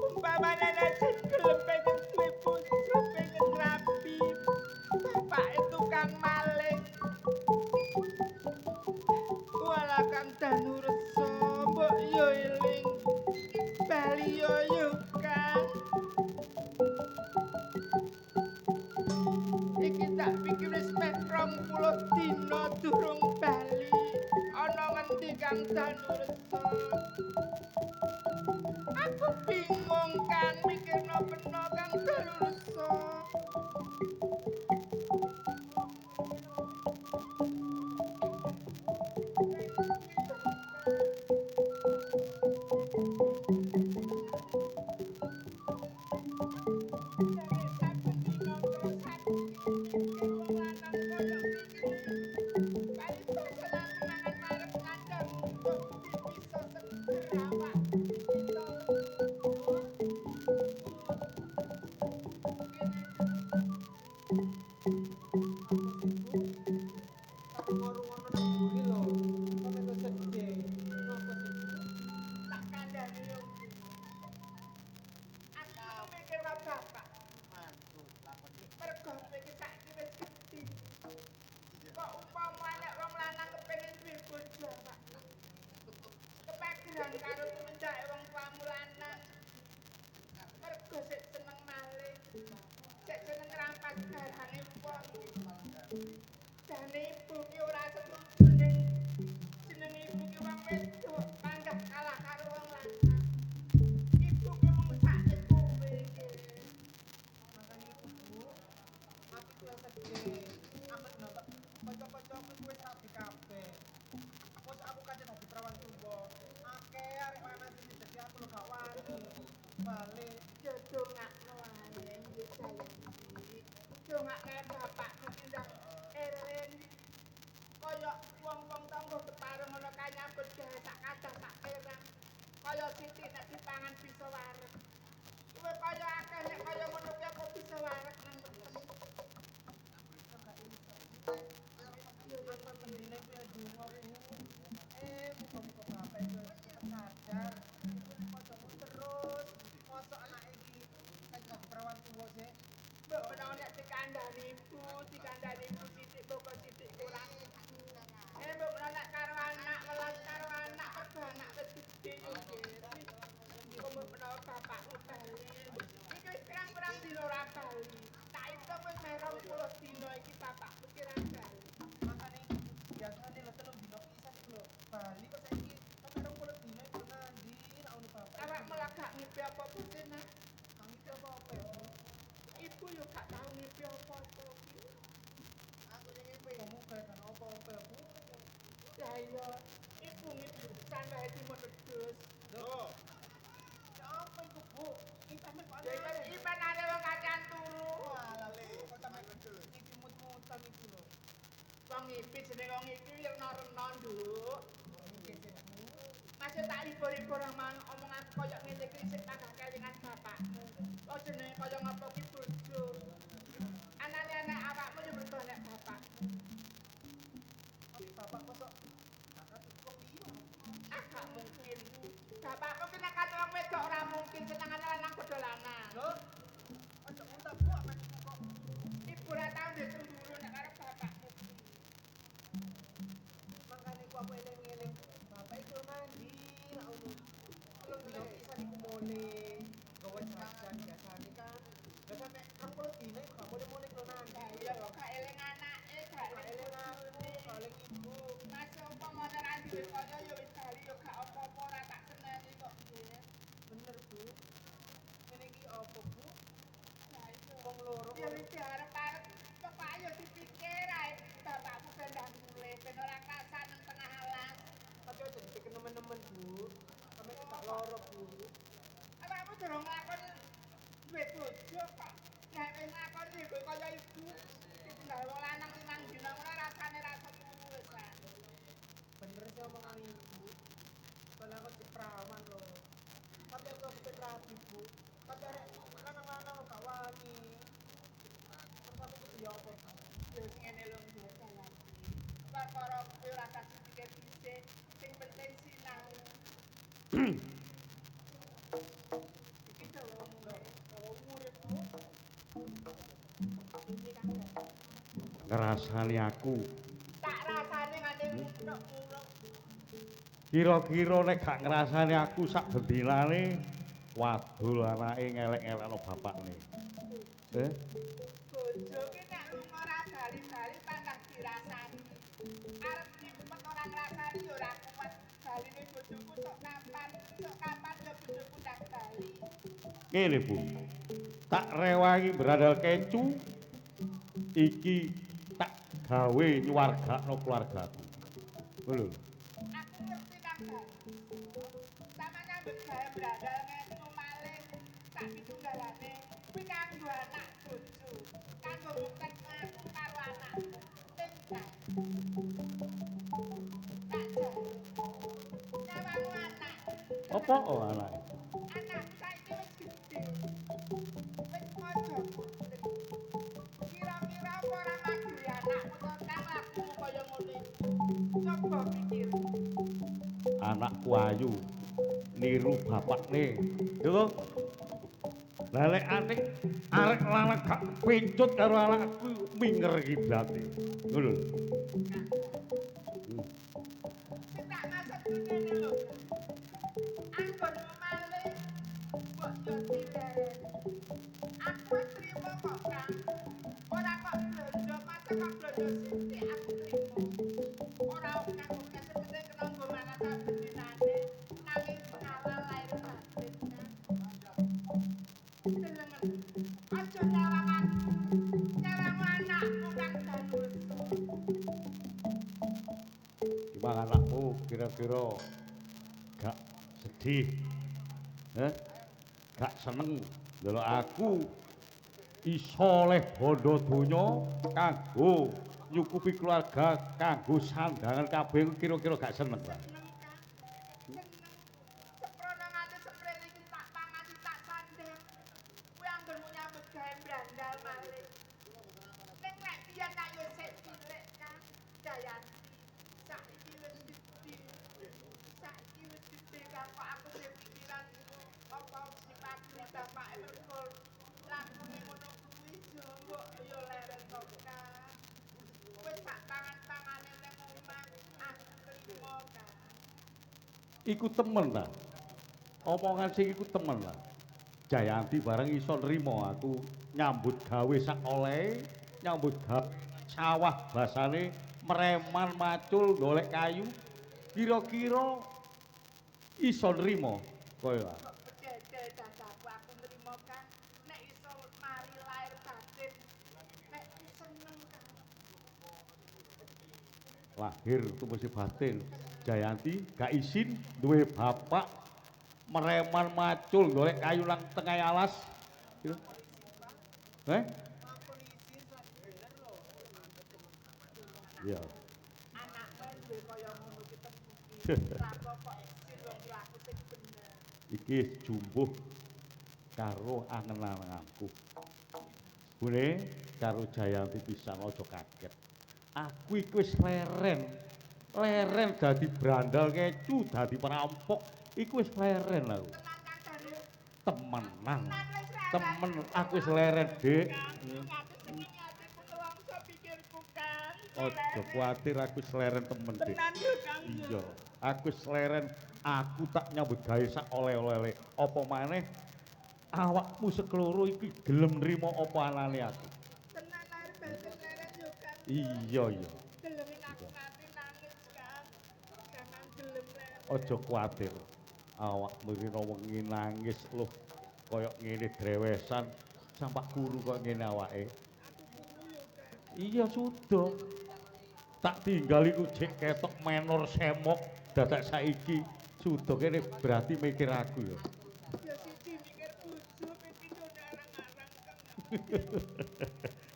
Umpamane nek gelem pengen duwe bojo pengen rapi. Bapake tukang maling. Walah Kang Danursa, mbok yo eling. Bali yo Kang. Iki tak pikir wis meh 20 dina durung bali. Ana ngendi Kang Danursa? Aku bingung Kang mikirno peno Kang Danursa. Dane ibu ki ora setuju ning jeneng wedok panggah kalah karo wong lanang. Ibu ki mung sakne kowe iki. Makane iku Bu, aku tuh sedih. Amen nonton kanca-kancaku kuwi rabi kabeh. Mos aku kaca dadi perawan tuwa. Akeh arek lanang sing dadi aku lho gak wani. Balik Ya dongakno wae nggih sayang. Dongakne bapakmu tindak eling. Kaya wong-wong tangga bepareng ngono kae nyambut gawe sak kadah sak perang. Kaya sithik nek dipangan bisa wareg. Kowe kaya akeh nek kaya ngono kuwi apa bisa wareg nang weteng. apa mendine ku ya donga Bu. Muga-muga bapak iku sadar. Kancamu terus. Mosok anak iki kaca dadi perawan tuwa sih. Mbok menawa nek dikandani ibu sithik pokok sithik kurang. Mbok menawa nek karo anak welas karo anak mergo anak wis gedhe yo nggih. Mbok menawa bapakmu bali. Iki wis pirang-pirang dina ora bali. Tak itung wis meh 20 dina iki bapakmu ki ora bali. Makane biasane lho 3 dina pisan iku lho. Bali kok saiki sampe 20 dina iku nandi nek ono bapak. Awak malah gak ngipi apa-apa Tina. Kang iki apa-apa ya Bu? Ibu yo gak tau ngipi apa-apa ki. Aku sing ngipi. Kamu gak kan apa-apa ya Bu? Ya iya, ibu ngipi sampai dimono dus. Loh. Ya apa iku Bu? Impane kok Ya aneh. iki imanane wong kakean turu. Walah le, kok sampe gedhe. Iki mut-mutan iki lho. Wong ngipi jenenge wong iki rena-rena nduk. Iki sih Bu. Masih tak libur-libur mang omong aku koyo ngene iki sik tambah kelingan bapakmu. Oh jenenge koyo ngapa ki bojo. Anane anak awakmu yo mergo nek bapakmu. Tapi bapak mosok gak ngerti kok piye. Ah gak mungkin. Bapakmu ki nek kate wong wedok ora mungkin senengane lanang padha lanang. Lho. Aja minta Bu apa iku kok. Ibu ora tau ndek cemburu nek karo bapakmu. Makane ku aku eling-eling. Bapak iku mandi nek ono. Belum dino pisan iku mule. Gawe jajan biasane kan. Lah sampe 20 dina iku gak boleh-boleh lho nandi. Lah iya kok gak eling anake, gak Gak eling eling aku, gak eling ibu. Mas umpama ora duwe kaya ya wis bali ya gak apa-apa ora tak seneni kok nggih. Bener Bu. Ngene iki apa Bu? Lah iya. Wong loro. Ya wis diarep-arep kok ayo dipikir ae bapakmu kendang mulih ben ora kasan nang tengah alas. Tapi aja dipikir nemen-nemen Bu. Sampe gak loro Bu. Awakmu durung nglakoni duwe bojo kok. Nek wis nglakoni kowe kaya ibu. Tinggal wong lanang 5 dina ngono rasane rasa wis lah. Bener sih omongan ibu. Soalnya aku di perawan loh. Tapi aku kepen rapi Bu. Tapi arek lanang-lanang gak wani. Terus aku kudu ya apa Bu? Ya ngene lho nggih sayang. Perkara kuwi ora tak pikir dhisik, sing penting sinau. Iki dawa murid Bu. Iki kan Ngrasani aku. tak rasane ngene muluk-muluk. Kira-kira nek gak ngrasani aku sak bendinane wadul anake ngelek-ngelekno bapakne. Bojo ki nek lunga ora bali-bali pantas dirasani. Arep dipet ora ngrasani ya ora kuat. Baline bojoku sok kapan ya bojoku ndak bali. Ngene Bu. Tak rewangi berandal kecu. Iki tak gawe nyuwargakno keluargaku. Ngono lho. Aku ngerti nang bali. Sama nyambut gawe brandal ngetu malih sak pitunggalane kuwi kanggo anak bojo. Kanggo buktek aku karo anak. Sing tak. Tak jare. Nyawamu anak. Apa anake? Anakku saiki wis gedhe. Wis pojok. Kira-kira apa ora magri anakmu to kang lakumu kaya ngono iku. Coba pikir. Anakku ayu niru bapakne. Yo to? Lah lek atik arek lanang gak pencut karo anakku minger kiblate. Ngono lho. Sing tak maksud ku ngene lho. Anggonmu malih mbok yo dileren. Aku wis trimo kok, Kang. Ora kok blonjo, mate kok blonjo sithik aku trimo. Ora kanggo kesepete kena nggo malah sabene. Mang anakmu kira-kira gak sedih. Gak seneng ndelok aku iso oleh bondo donya kanggo nyukupi keluarga, kanggo sandangan kabeh kira-kira gak seneng, Pak. Seneng kan? Seneng. Seprono nganti sprene iki tak pangani tak sandang. Kuwi anggonmu nyambut gawe brandal malih. Ning nek biyen ayo sik cilik kan, Jayanti. Saiki wis gedhe. Saiki wis gedhe kan kok aku sing pikiran apa dipakri bapake mergo lakune ngono kuwi yo mbok yo leren kok kan. Wis tak pangan-pangane ning omah aku trimo kan. Iku temen ta. Omongan sing iku temen ta. Jayanti bareng iso nrimo aku nyambut gawe sak olehe, nyambut gawe sawah basane mereman macul golek kayu. Kira-kira iso nrimo kaya Bedhe dadaku aku nrimo kan nek iso mari lair batin nek seneng kan. lahir tumesi batin. Jayanti gak izin duwe bapak mereman macul golek kayu nang tengah alas. Iya. Anakmu duwe kaya ngono ki tebuki. Ra kok izin wong laku sing bener. Iki jumbuh karo angen-angenku. Bune karo Jayanti pisan aja kaget. Aku iki wis leren dadi brandal kecu, dadi perampok. Iku wis leren aku. Tenan kan Danu? Temenan. Wis leren. Temen aku wis leren, Dik. Aku seneng atiku nelongso pikirku kan. Aja kuwatir aku wis leren temen, Dik. Tenan yo Kang. Iya, aku wis leren, aku tak nyambut gawe sak oleh-oleh. Apa maneh awakmu sekeloro iki gelem nrimo apa anane aku. Tenan lahir batin leren yo Kang. Iya, iya. Gelemin aku nganti nangis kan. Jangan gelem leren. Aja kuwatir. Awakmu rino wengi nangis lho. Kaya ngene drewesan sampak guru kok ngene awake. Iya sudah. Tak tinggal iku jek ketok menor semok dadak saiki. Sudah kene berarti mikir aku ya. Ya siji mikir bojo pepindho arang-arang Kang.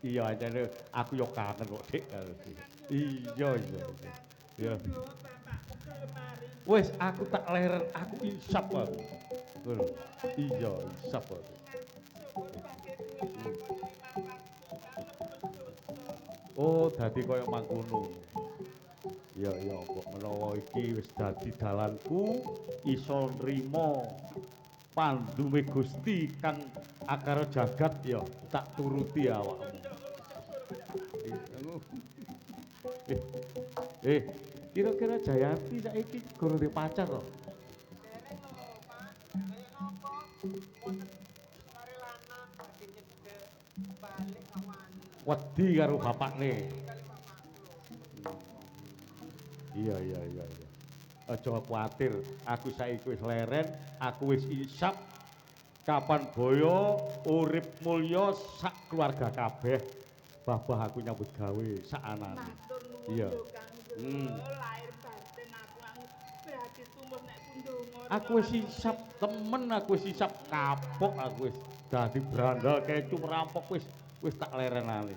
Iya ajane aku yo kangen kok Dik karo iki. Iya iya. Ya. Bapakku kelemari. Wis aku tak leren, aku insap aku. Ngono. Iya, insap aku. Syukur pakai duwe lakon limang waktu kan nebus dosa. Oh, dadi kaya mangkono. Iya iya, kok menawa iki wis dadi dalanku iso nrimo pandume Gusti kang akara jagat ya tak turuti awakmu. Kira-kira Jayanti saiki guru di pacar to? Dereng lho, Pak. Kaya napa? Wonten kare lanang badhe nyedhek balik awani. Wedi karo bapakne. Kali bapakku. Iya iya iya iya. Aja kuwatir, aku saiki wis leren, aku wis isap kapan boyo urip mulya sak keluarga kabeh. Babah aku nyambut gawe sak anane. Matur nuwun Iya. yo Kang. Lahir batin aku berarti tumut nek kundunga. Aku wis isap temen, aku wis isap kapok, aku wis dadi brandal kecu perampok wis tak lerenane.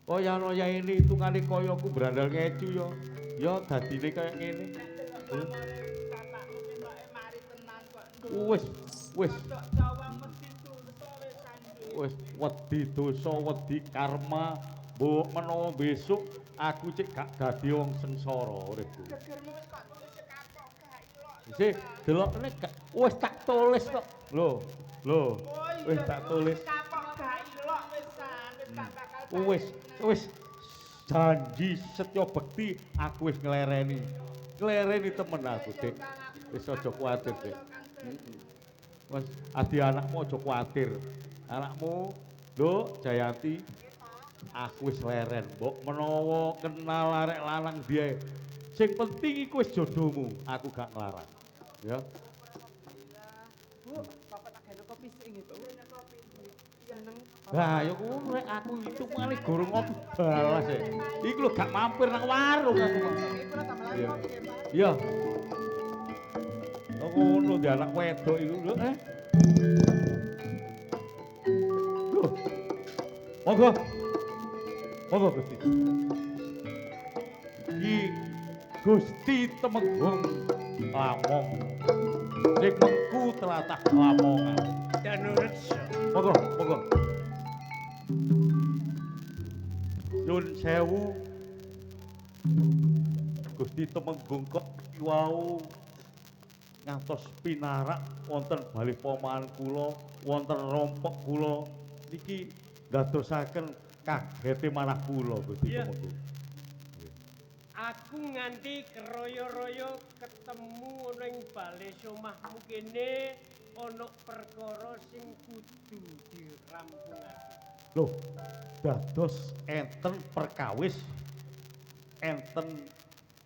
Oh ya no ya ini hitungane kaya aku brandal kecu yo. Yo dadine kaya ngene. Bapakmu ketoke mari tenan kok. Wis Kodok Jawa mesti dosa wis sanjung. wis wedi dosa, wedi karma. Mbok menawa besok aku cek gak dadi wong sengsara uripku. Gegermu wis kok tulis kapok gak ilok. Sih, delokne gak wis tak tulis kok. Lho, wis tak tulis. Kapok gak ilok wisan, wis gak bakal. Wis janji setya bekti aku wis nglereni. Nglereni temen aku, Dik. Wis aja kuwatir, Dik. Wis adi anakmu aja kuwatir. Anakmu, lho Jayanti, aku wis leren, mbok menawa kenal arek lanang biye. Sing penting iku wis jodohmu, aku gak nglarang. Ya. Bu, Bapak tak geno kopi sik nggih, Bu. Seneng Lah ya ngono rek aku itu malah gorong ngopi balas e. Iku lho gak mampir nang warung aku. Iku lho tambah lagi kopi nggih, Pak. Iya. Oh ngono di anak wedok iku lho Loh. Monggo. Monggo Gusti. Iki Gusti Temenggung Lamong. Sing mengku tlatah Lamongan. Danureksa. Monggo, monggo. Nyun sewu. Gusti Temenggung kok wau ngantos pinarak wonten bali pomahan kula, wonten rompok kula niki ndadosaken kagete manah kula Gusti Iya. Temenggung. Aku nganti keroyo-royo ketemu ana ing bale omahmu kene ana perkara sing kudu dirampungake. Loh, dados enten perkawis enten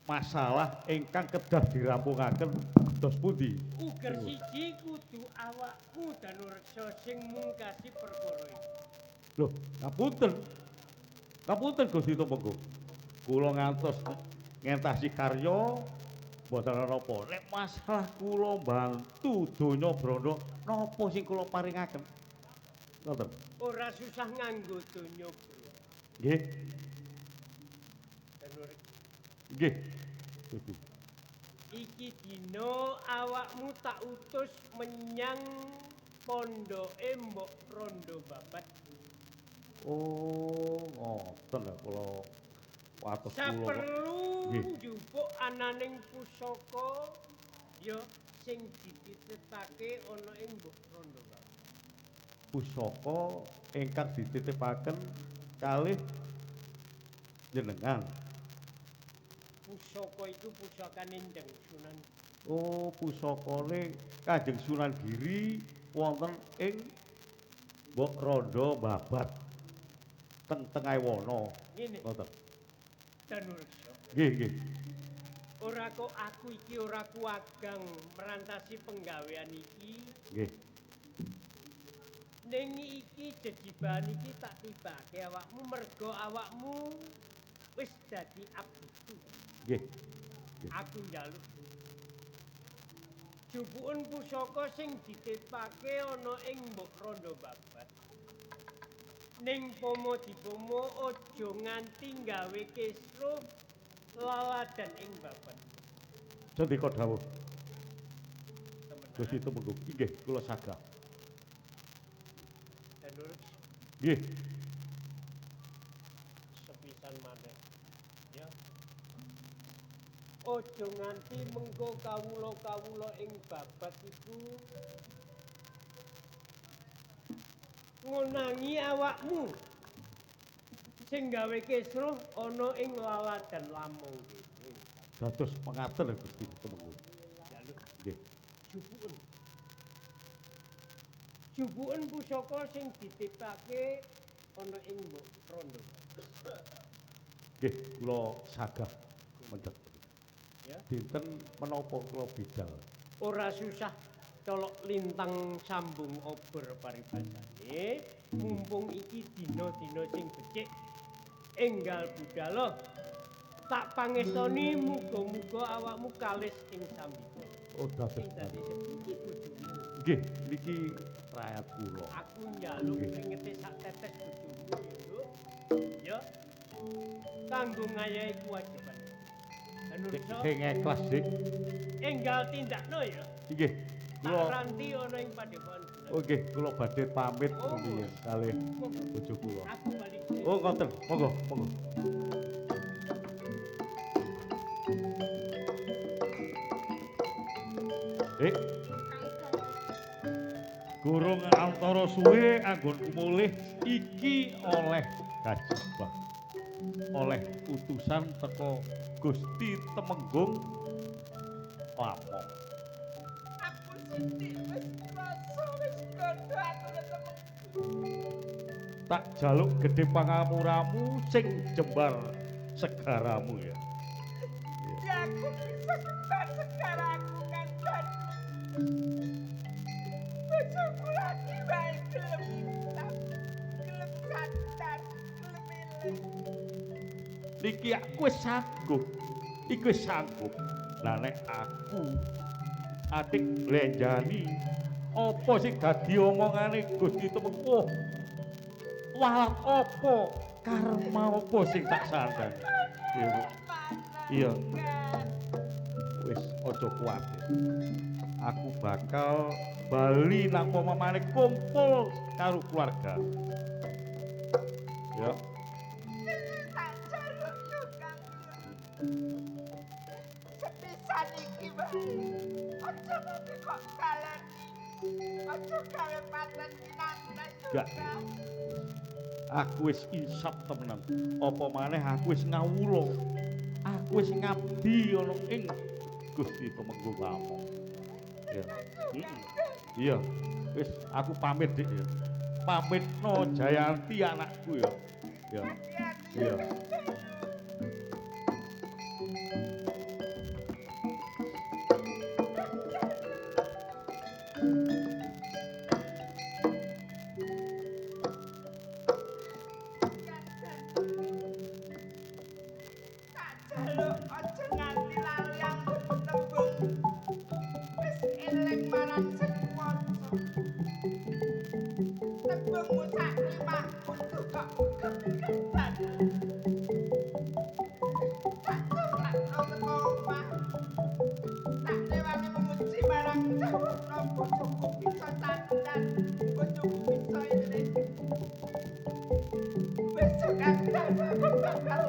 masalah ingkang kedah dirampungaken dos pundi? Uger siji kudu awakmu Danureksa sing mungkasi perkara iki. Loh, ngapunten. Ngapunten Gusti Temenggung. Kula ngantos ngentasi karya mboten napa. Nek masalah kula bantu donya brana napa sing kula paringaken? Ngoten. Ora susah nganggo donya, Bro. Nggih, Danureksa. nggih. Gusti. Iki dina awakmu tak utus menyang pondoke Mbok Rondo Babat. Oh, ngoten lho kula wates kula. Saperlu Nggih. njupuk ananing pusaka ya sing dititipake ana ing Mbok Rondo Babat. Pusaka ingkang dititipaken kalih jenengan. Pusaka iku pusakane Ndeng Sunan. Oh, pusakane Kanjeng Sunan Giri wonten ing Mbok Rondo Babat. Teng-tengah wana. Ngene, Ngoten. Danureksa. Nggih, nggih. Ora kok aku iki ora kuwagang merantasi penggawean iki. Nggih. Ning iki jejiban iki tak tibake awakmu mergo awakmu wis dadi abdiku. Nggih. Aku njaluk jupuken pusaka sing ditipake ana ing Mbok Rondo Babat. Ning pomo dipomo aja nganti gawe kisruh laladan ing babat. Sendika dawuh Temenan. Gusti Temenggung. Nggih, kula sagah. Danureksa. Nggih. Sepisan maneh ya ojo nganti mengko kawula-kawula ing babat iku ngonangi awakmu sing gawe kisruh ana ing laladan Lamong kene. Dados pengaten lho Gusti Temenggung. Jaluk Nggih. jupuken pusaka sing ditipake ana ing Mbok Rondo. Nggih, kula sagah mendhet. Ya. Dinten menapa kula bidal? Ora susah colok lintang sambung obor paribasane mumpung iki dina-dina sing becik enggal budala tak pangestoni muga-muga awakmu kalis ing sambita. Oh, dados. Sing dadi sepuki bojomu. Nggih, niki rakyat kula. Aku njaluk Nggih. kringete sak tetes bojomu ya. Kanggo ngayahi kewajiban. Danureksa Sing ikhlas, Dik. enggal tindakno ya. Nggih, Tak kula ranti ana ing padepokan. oh nggih, kula badhe pamit Oh. nggih kalih bojo kula. Aku balik. Oh, ngoten. Monggo, monggo. Dik. Gurung antara suwe anggonku mulih iki oleh gajibah. Oleh utusan teko Gusti Temenggung Lamong. Aku sithik wis krasa wis godho aku ketemu. Tak jaluk gedhe pangapuramu sing jembar segaramu ya. Ya aku bisa kembar segaraku kan dan bojoku lagi baik gelem ikhlas. Niki aku wis sanggup. Iku wis sanggup. Lah nek aku atik lenjani apa sing dadi omongane Gusti Temengku? Walah apa karma apa sing tak sandang? Iya. Wis aja kuwatir. Aku bakal bali nang pamane kumpul karo keluarga. Ya. Tak jaluk yo Kang. Sepisan iki wae. Aja nanti kok kaleni. Aja gawe paten kinanten yo Gak. Kang. Aku wis insap temenan. Apa maneh aku wis ngawula. Aku wis ngabdi ana ing Gusti Temenggu Lamong. Ya. Iya. Wis aku pamit Dik ya. Pamitno Jayanti anakku ya. Ya. Iya. Tak jaluk aja nganti lali anggonmu tembung. Wis eling marang sing kuwasa. Tembungmu sak limahku kok kepikiran. Tak tulak no teko omah. Tak lewani memuji marang Jawana bojoku bisa sandan. Bojoku bisa eling. Besok akan aku bakal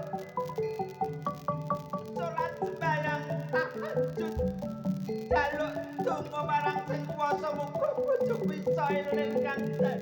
sholat sembahyang tahajud jaluk donga marang sing kuwasa muga bojo bisa eling kangen.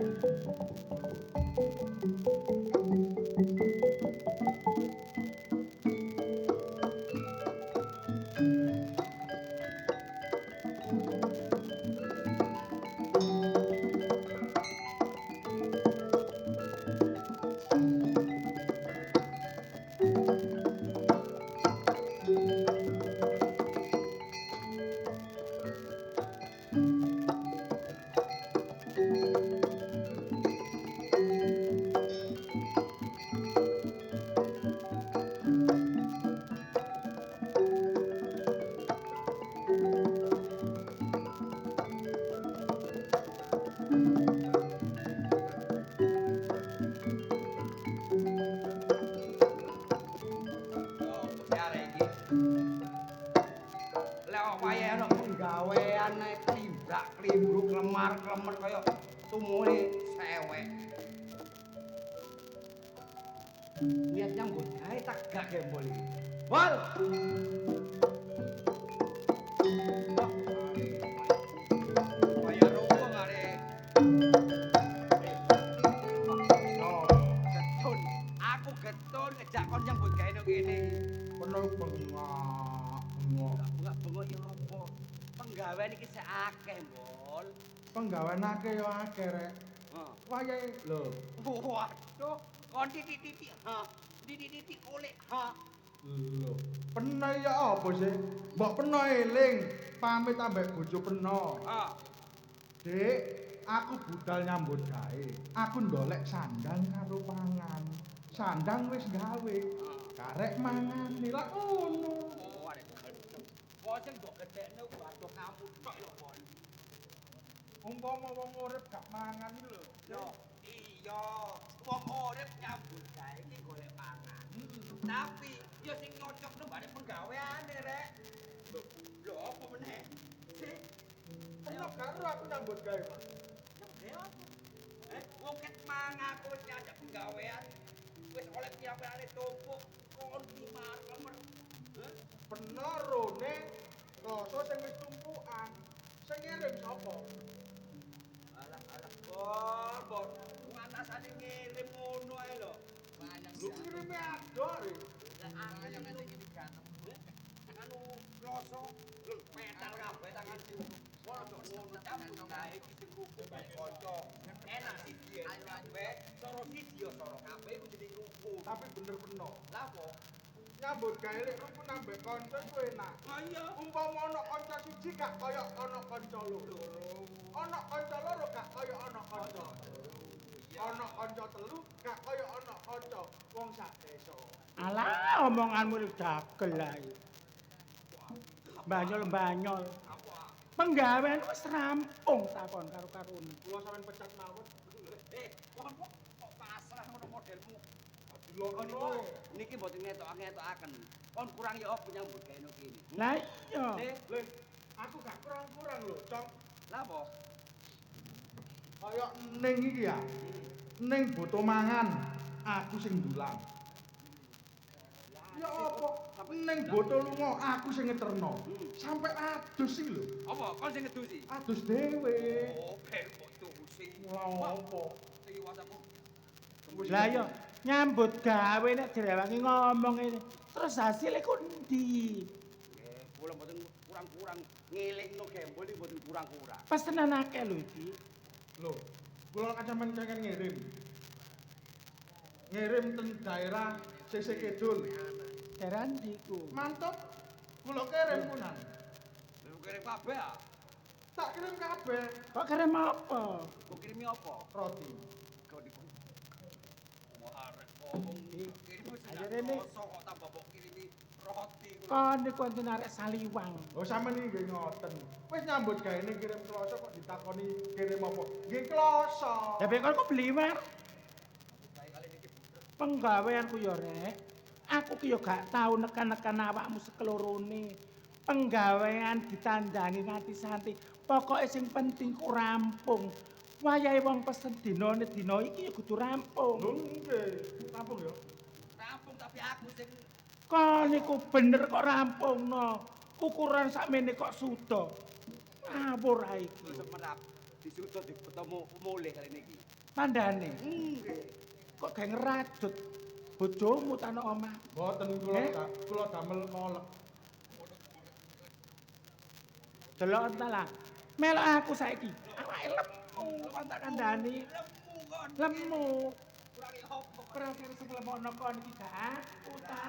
Klimbruk lemar-lemer kaya tumune sewek. Niat nyambut gawe tak gak gembol iki. Bol. Kaya ruwung arek. Getun. Aku getun ngejak kon nyambut gawe nang kene iki. Penuh bengak. Enggak bengok ya apa? Penggawean iki sik akeh, Bol. Penggawean akeh yo akeh rek. Heeh. Wayahe lho. Waduh, kon titik-titik ha. Titik-titik kulik ha. Lho, peno ya apa sih? Mbok peno eling pamit ambek bojo peno. Ha. Dik, aku budal nyambut gawe. Aku ndolek sandang karo pangan. Sandang wis gawe. Karek mangan nilak ngono. Oh, arek gendeng. Kok sing mbok gedekne batu kamu tok lho, Bol. Umpama wong urip gak mangan lho. Yo, iya. Wong urip nyambut gawe iki golek pangan. Tapi yo sing nyocok nang bare penggaweane, Rek. Lho, apa meneh? Sik. Peno karo aku nyambut gawe, Mas. Wong ket mangaku nyajak penggawean. Wis oleh piyambane tumpuk kon dimar-lemer. Peno rone rasa sing wis tumpukan. Sing ngirim sapa? Alah, Bol. Ngantasane ngirim ngono ae lho. Lu ngirime adok rek. Anu kloso metal kabeh tangan sing ngono campur kae iki sing rumput bae kanca. Enak sih piye kabeh, cara siji yo cara kabeh iku jeneng rumput. Tapi bener peno. Lah apa? Nyambut gawe lek rukun ambek kanca ku enak. Ah iya. Umpama ana kanca siji gak kaya ana kanca loro. Ana kanca loro gak kaya ana kanca. ana kanca telu gak kaya ana kanca wong sak desa. Alah omonganmu iki dagel ae. Banyol-banyol. Penggawean wis rampung takon karo karone. Kula sampean pecat mawon. Kon kok pasrah ngono modelmu. Dilokon Niku niki mboten ngetok-ngetokaken. Kon kurang ya apa nyambut gawe kene. Lah iya. Lho, aku gak kurang-kurang lho, Cong. Lah apa? Kaya ning iki ya. Ning boto mangan, aku sing ndulang. Ya apa? Ning boto lunga, aku sing ngeterno. Sampai adus iki lho. Apa kon sing ngedusi? Adus dhewe. Oh, ben kok dusi. Mula apa? Liwat aku. Lah iya nyambut gawe nek direwangi ngomong ini. Terus hasilnya ku ndi? Nggih, kula mboten kurang-kurang ngelingno gembol iki mboten kurang-kurang. Pesenan akeh lho iki. Lho, kula kan sampean pengen ngirim. Ngirim teng daerah sisih kidul. Daerah ndi ku? Mantep. Kula kirim punan. Lha kirim kabeh ah. Tak kirim kabeh Kok kirim apa? Kok kirimi apa? roti. Kok niku. Wah, arek ngomong kirim wis Ayo rene. kok tambah mbok kirimi roti. Kon niku wonten arek Saliwang. Oh sampean iki nggih ngoten. Wis nyambut gaene kirim kloso kok ditakoni kirim apa? Nggih kloso. Ya ben kon kok bliwer. Penggaweanku ya rek. Aku ki yo gak tau nekan-nekan awakmu sekelorone. Penggawean ditandangi nganti santi. Pokoke sing penting ku rampung. Wayahe wong pesen dinane dina iki ya kudu rampung. Lho nggih. Rampung ya. Rampung tapi aku sing Kon niku bener kok rampungno. Ukuran sakmene kok suda. Ngawur ae iki. wis merap. Disuda dipetemu mulih kali niki. Tandane Nggih. kok gawe ngerajut bojomu ta nang omah. Mboten kula damel kolek. Delok ta lah. Melok aku saiki. Awake lemu kon tak kandhani. Lemu kon. Lemu. Kurang ya apa? Berarti sing lemokno kon iki gak aku ta.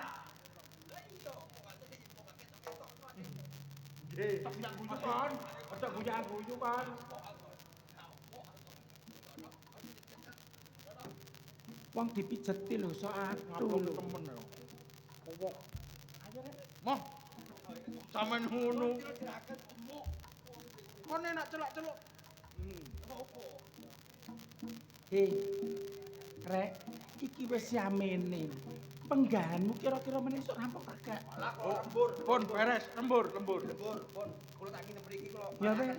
Nggih. Tak guyu kon. Aja guyu kon. Wong dipijeti lho sok aku Ngapung lho. temen ya. Kowok. Moh. Sampeyan ngono. Kon enak celak-celuk. Hei, Rek, iki wis yamene. Penggahanmu kira-kira meneh sok rampung kagak? Oh, pun beres, lembur. Pun, kula tak nginep mriki kula. Ya wis.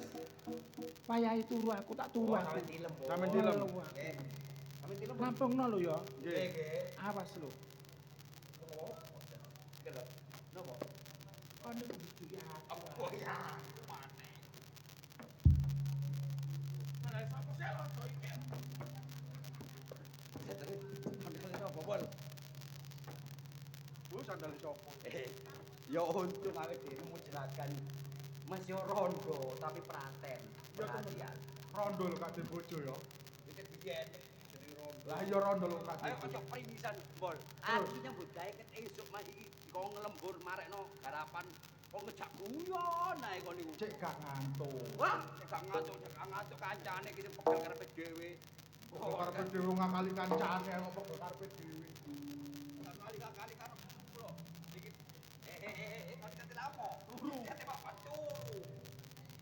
Wayahe turu aku tak turu aku. Sampeyan dilem. Nggih. Sampe tilem. Rampungno lho ya. Nggih. Awas lho. Napa? Kon iki dudu ya. Apa ya? Bu sandale sapa? Ya untung awake dhewe mujragan. Mas yo rondo tapi praten. Perhatian. Rondo lho Kak bojo ya. Iki biyen jadi rondo. Lah iya rondo lho Kak. Ayo kocok pringisan bol. Aku nyambut gawe ket esuk mas iki kok nglembur marekno garapan kok ngejak guyon ae kon niku. Cek gak ngantuk. Wah, gak ngancuk kancane iki pegel karepe dhewe. Kok karepe dhewe ngakali kancane kok kok karepe dhewe. Kali karo kula. Iki kon kate lapo? Turu. Kate papat turu.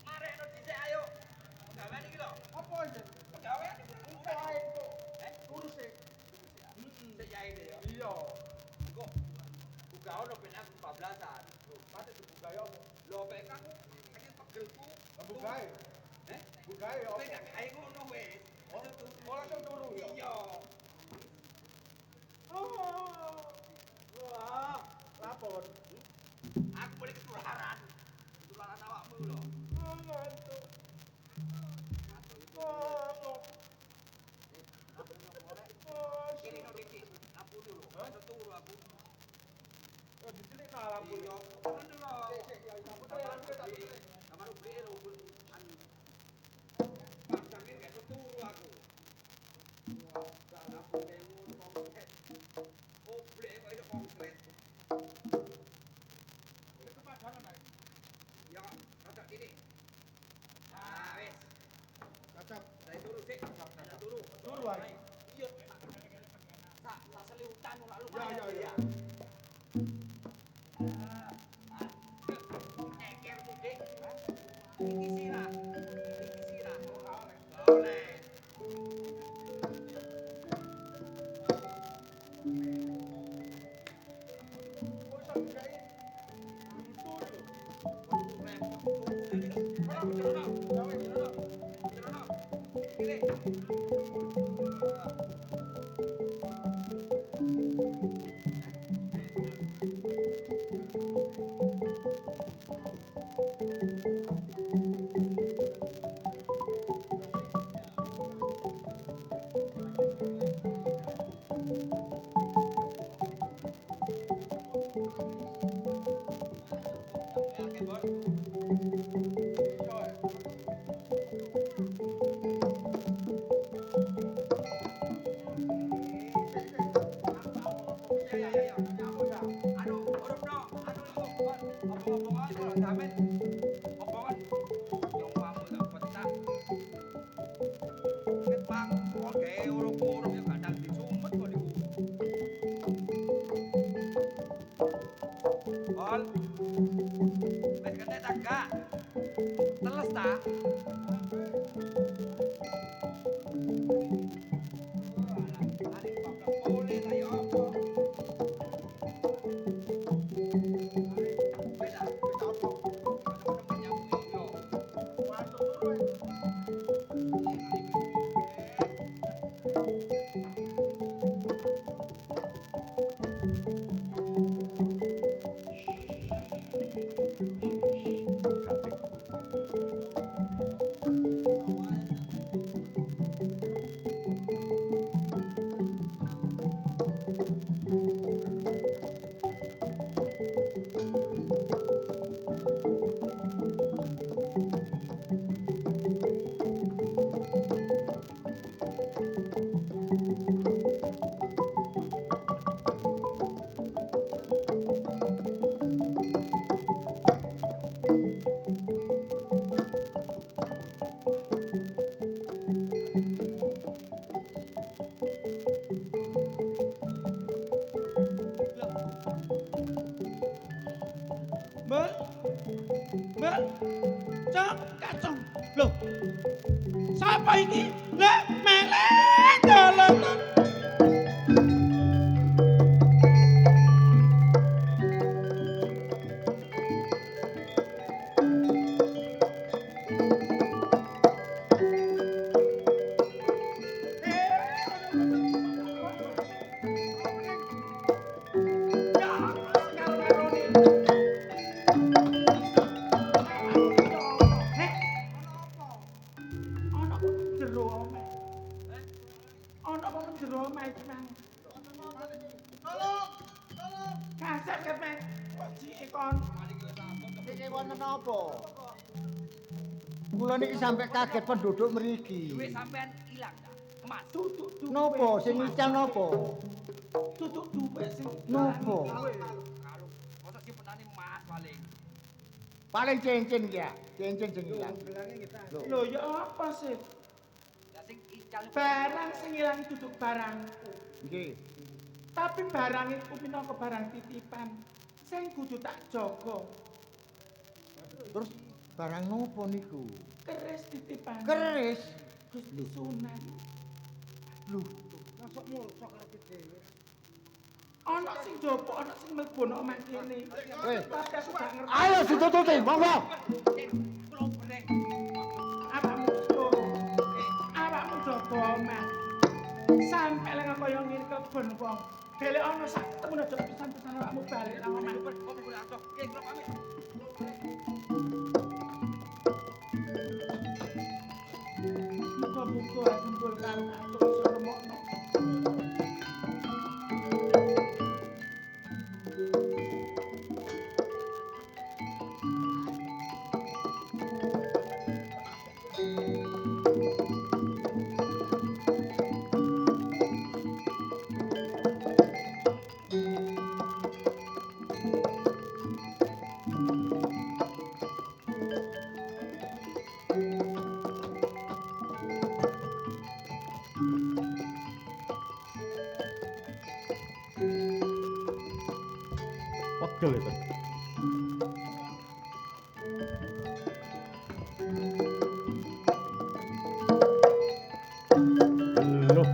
Marekno dhisik ayo. Pegawean iki lho. Apa iki? Pegawean iki. Wae kok. Turu sik. Sik yaene ya. Iya. Kok buka ono ben aku 14-an. Pate dibuka ya apa? Lho pek aku iki pegelku. Bukae. Bukae ya Kowe apa? gak gawe ngono wis. Oh, langsung turu ya. Iya. Wah, lapor. Aku boleh ketularan. Ketularan awakmu lho. Ngantuk. Ngantuk. Kiri no titik. Aku dulu. Aku turu aku. Oh, di sini kalah aku. Iya. Kan dulu. Cek ya, aku tak boleh. Kamar beli lho pun anu. Pak Jamil gak turu aku. Wah, gak aku demo konkret. Oh, beli kok itu konkret. Itu padangan ae. Ya, rada ini. Ah, wis. Kacap. Saya turu sik. Saya turu. Turu ae. di hutan ora Ya, lumayan. ya, ya. Ceker tuh, Dik. Iki sirah. Iki sirah. Boleh. Teles ta? Boleh ta ya apa? Mbak. Mbak. Cok, kacong. Loh. Sapa iki? Lah, melek dalan. Iki wonten apa? Kula niki sampe kaget penduduk mriki. Duit sampean ilang ta? Emas. Napa sing ngicam napa? Tutuk duwe sing Napa? Karo mosok simpenane emas paling. Paling cincin ya, cincin sing ilang. Lho ya apa sih? Ya sing ical Barang sing ilang tutuk barangku. Nggih. Tapi barang iku minangka barang titipan sing kudu tak jaga. Terus barang napa niku? Keris titipan. Keris. Gusti Sunan. Lho, Ana sing jopo, ana sing mlebu ana omah kene. Eh. Tapi aku gak ngerti. ayo ditututi, monggo. kula breng. Awakmu loro. Awakmu jaga omah. Sampe lek kaya ngene kebon wong. Dele ana sak temen aja pisan-pisan awakmu balik nang omah. Kok kula atok. Kula pamit. Muga-muga kumpul karo atuk iso remokno. cekel itu. Loh.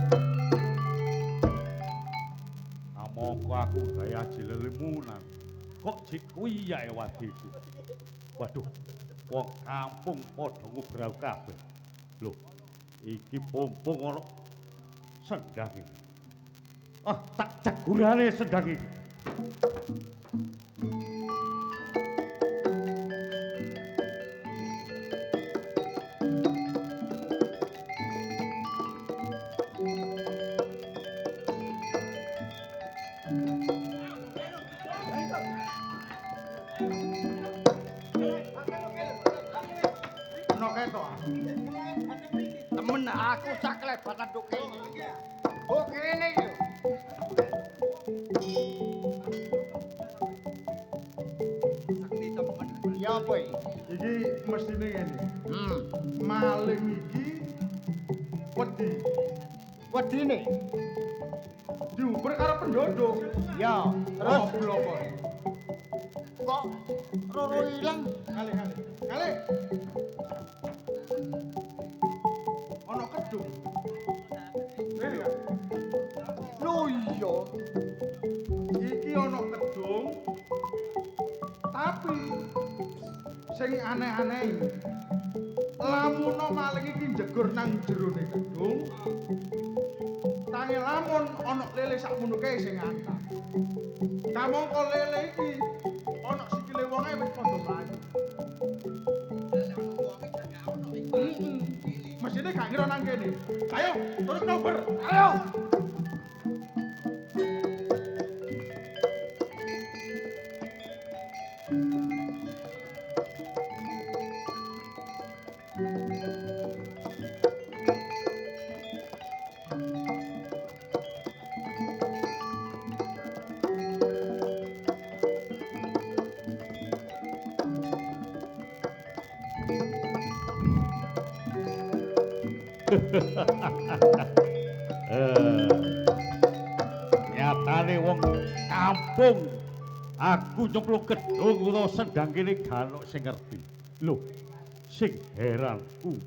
Amangka aku gaya jilelemunan. Kok jek kuwi ya wadiku. Waduh, wong kampung padha ngubrau kabeh. Loh, iki pompong ana sendang iki. Ah, tak cegurane sendang iki. Ono ketok. Temen aku sak kelebatan nduk kene. Oh kene iki lho. Ya apa iki? Iki mestine ngene. Hmm. Maling iki wedi Wedine. diuber karo penduduk. Ya, terus Blopo. kok Roro ilang? Kali. Ono kedung. Iya. Lho iya. Iki ono kedung. Tapi sing aneh-aneh lamun maling iki jegur nang jerone kedung. Tangi lamun ono lele sakmono kae sing antah. Kamangka lele iki ono sikile wonge wis padha mlayu. Mesine gak ngira nang kene. Ayo, turun nober. Ayo. Nyatane wong kampung aku nyemplung gedung utawa sendang kene gak ono sing ngerti. Lho, sing heranku.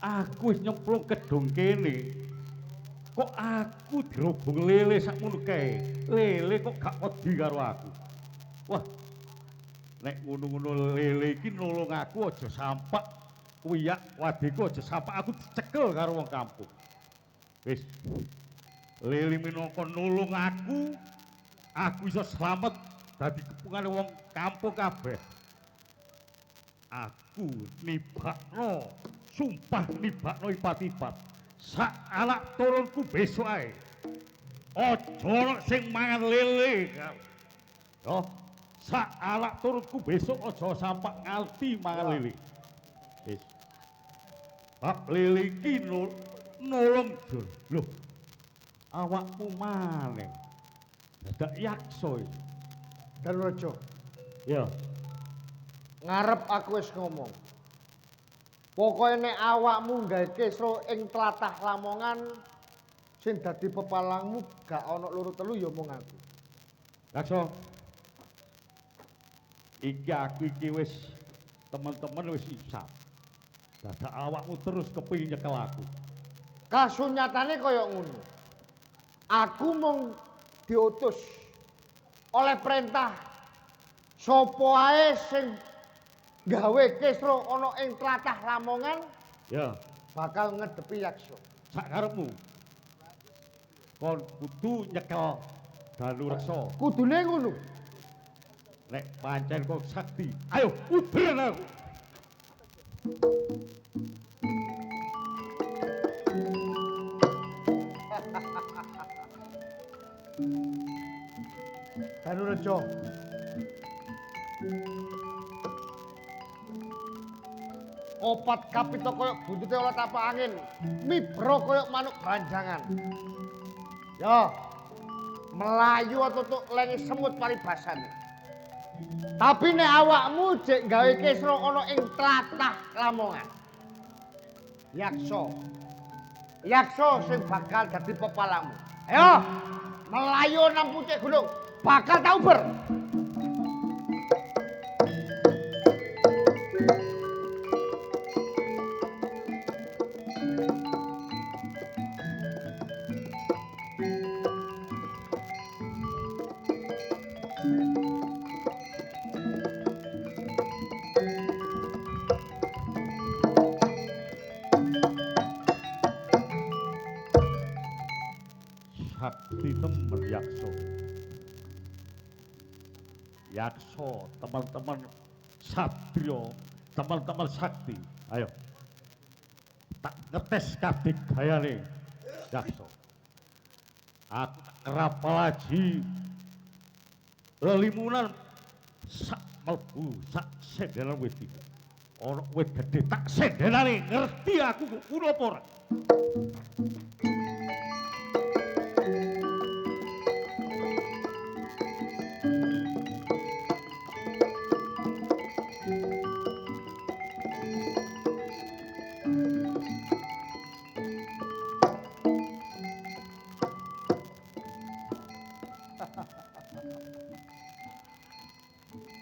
Aku wis nyemplung gedung kene. Kok aku dirobong lele sakmono kae. Lele kok gak wedi karo aku. Wah. Nek ngono-ngono lele iki nulung aku aja sampak kuyak wadiku aja sampak aku dicekel karo wong kampung. Wis. Lele minangka nulung aku iso slamet dadi kepungane wong kampung kabeh. Aku nibakno, sumpah nibakno ipat-ipat. Sak anak turunku besok ae. Aja ana sing mangan lele. Yo, sak anak turunku besok aja sampak nganti mangan lele. Wis. Bab lele iki nolong Jur. Loh. Awakmu maneh. Dadak yakso iki. Danreja, Ya. ngarep aku wis ngomong. Pokoke nek awakmu gawe kesro ing tlatah Lamongan sing dadi pepalangmu gak ana loro telu ya mung aku. Lakso. Iki aku iki wis temen-temen wis isap. Dadak awakmu terus kepengin nyekel aku. Kasunyatane kaya ngono. Aku mung diutus oleh perintah sapa ae sing gawe kesro ana ing tlatah Lamongan Ya, bakal ngedepi yaksa. sak karepmu. Kon kudu nyekel Dalu Reksa. Kudune ngono. Nek pancen kok sakti, ayo udan aku. Danreja. Opat kapita koyok buntute oleh tapak angin, mibro koyok manuk branjangan. Ya, melayu tutuk lengi semut paribasan. Tapi nek awakmu jek gawe kesro ana ing tlatah Lamongan. Yaksa sing bakal dadi pepalamu. Ayo, melayu nang pucuk gunung, bakal tau ber. Sakti temen Yakso. Yakso, teman-teman Satrio, teman-teman Sakti. Ayo. Tak ngetes kabeh gayane Yakso. Aku ngerapal aji lelimunan sak melbu sak sendelan wit iki. Ana wit gedhe tak sendelane ngerti aku kok kulo apa ora.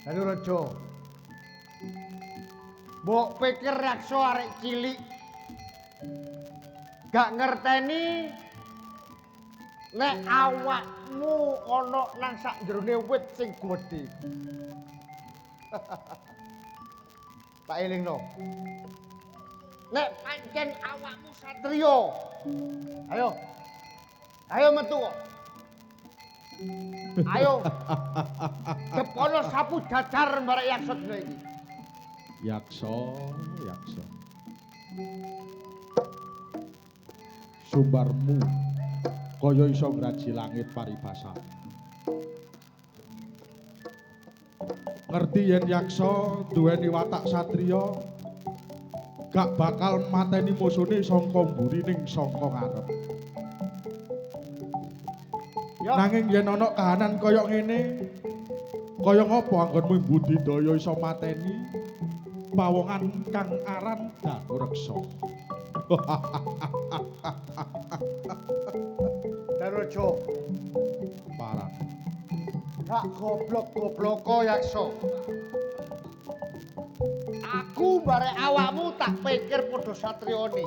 Danurejo. Mbok pikir Yakso arek cilik gak ngerteni nek awakmu ana nang sak jerone wit sing gedhe. Tak elingno. Nek pancen awakmu satriya. Ayo. Ayo metu kok. Ayo. Kepono sapu jajar barek Yakso dina iki. Yakso. Sumbarmu kaya iso ngraji langit paribasan. Ngerti yen Yakso duweni watak satriya gak bakal mateni musune saka mburi ning saka ngarep. Nanging yen ana kahanan kaya ngene, kaya ngapa anggonmu budidaya iso mateni pawongan kang aran Danureksa. Danurejo. Parang. Gak goblok-gobloko Yakso. Aku barek awakmu tak pikir padha satriyane.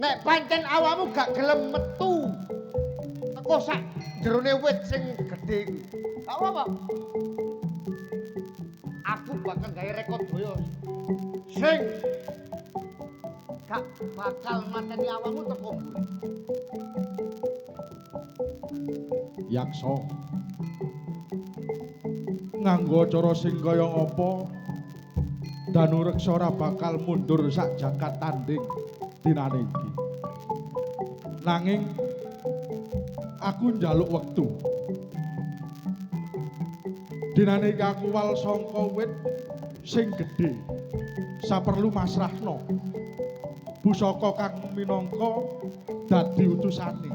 Nek pancen awakmu gak gelem metu teko sak jerone wit sing gedhe iki. Gak apa-apa. Aku bakal gawe rekod doyo sing gak bakal mateni awakmu teko mburi. Yakso. Nganggo cara sing kaya apa Danureksa ora bakal mundur sak jagat tanding dinane iki. Nanging aku njaluk wektu. Dinane iki aku wal saka wit sing gedhe. Saperlu masrahno. Pusaka kang minangka dadi utusane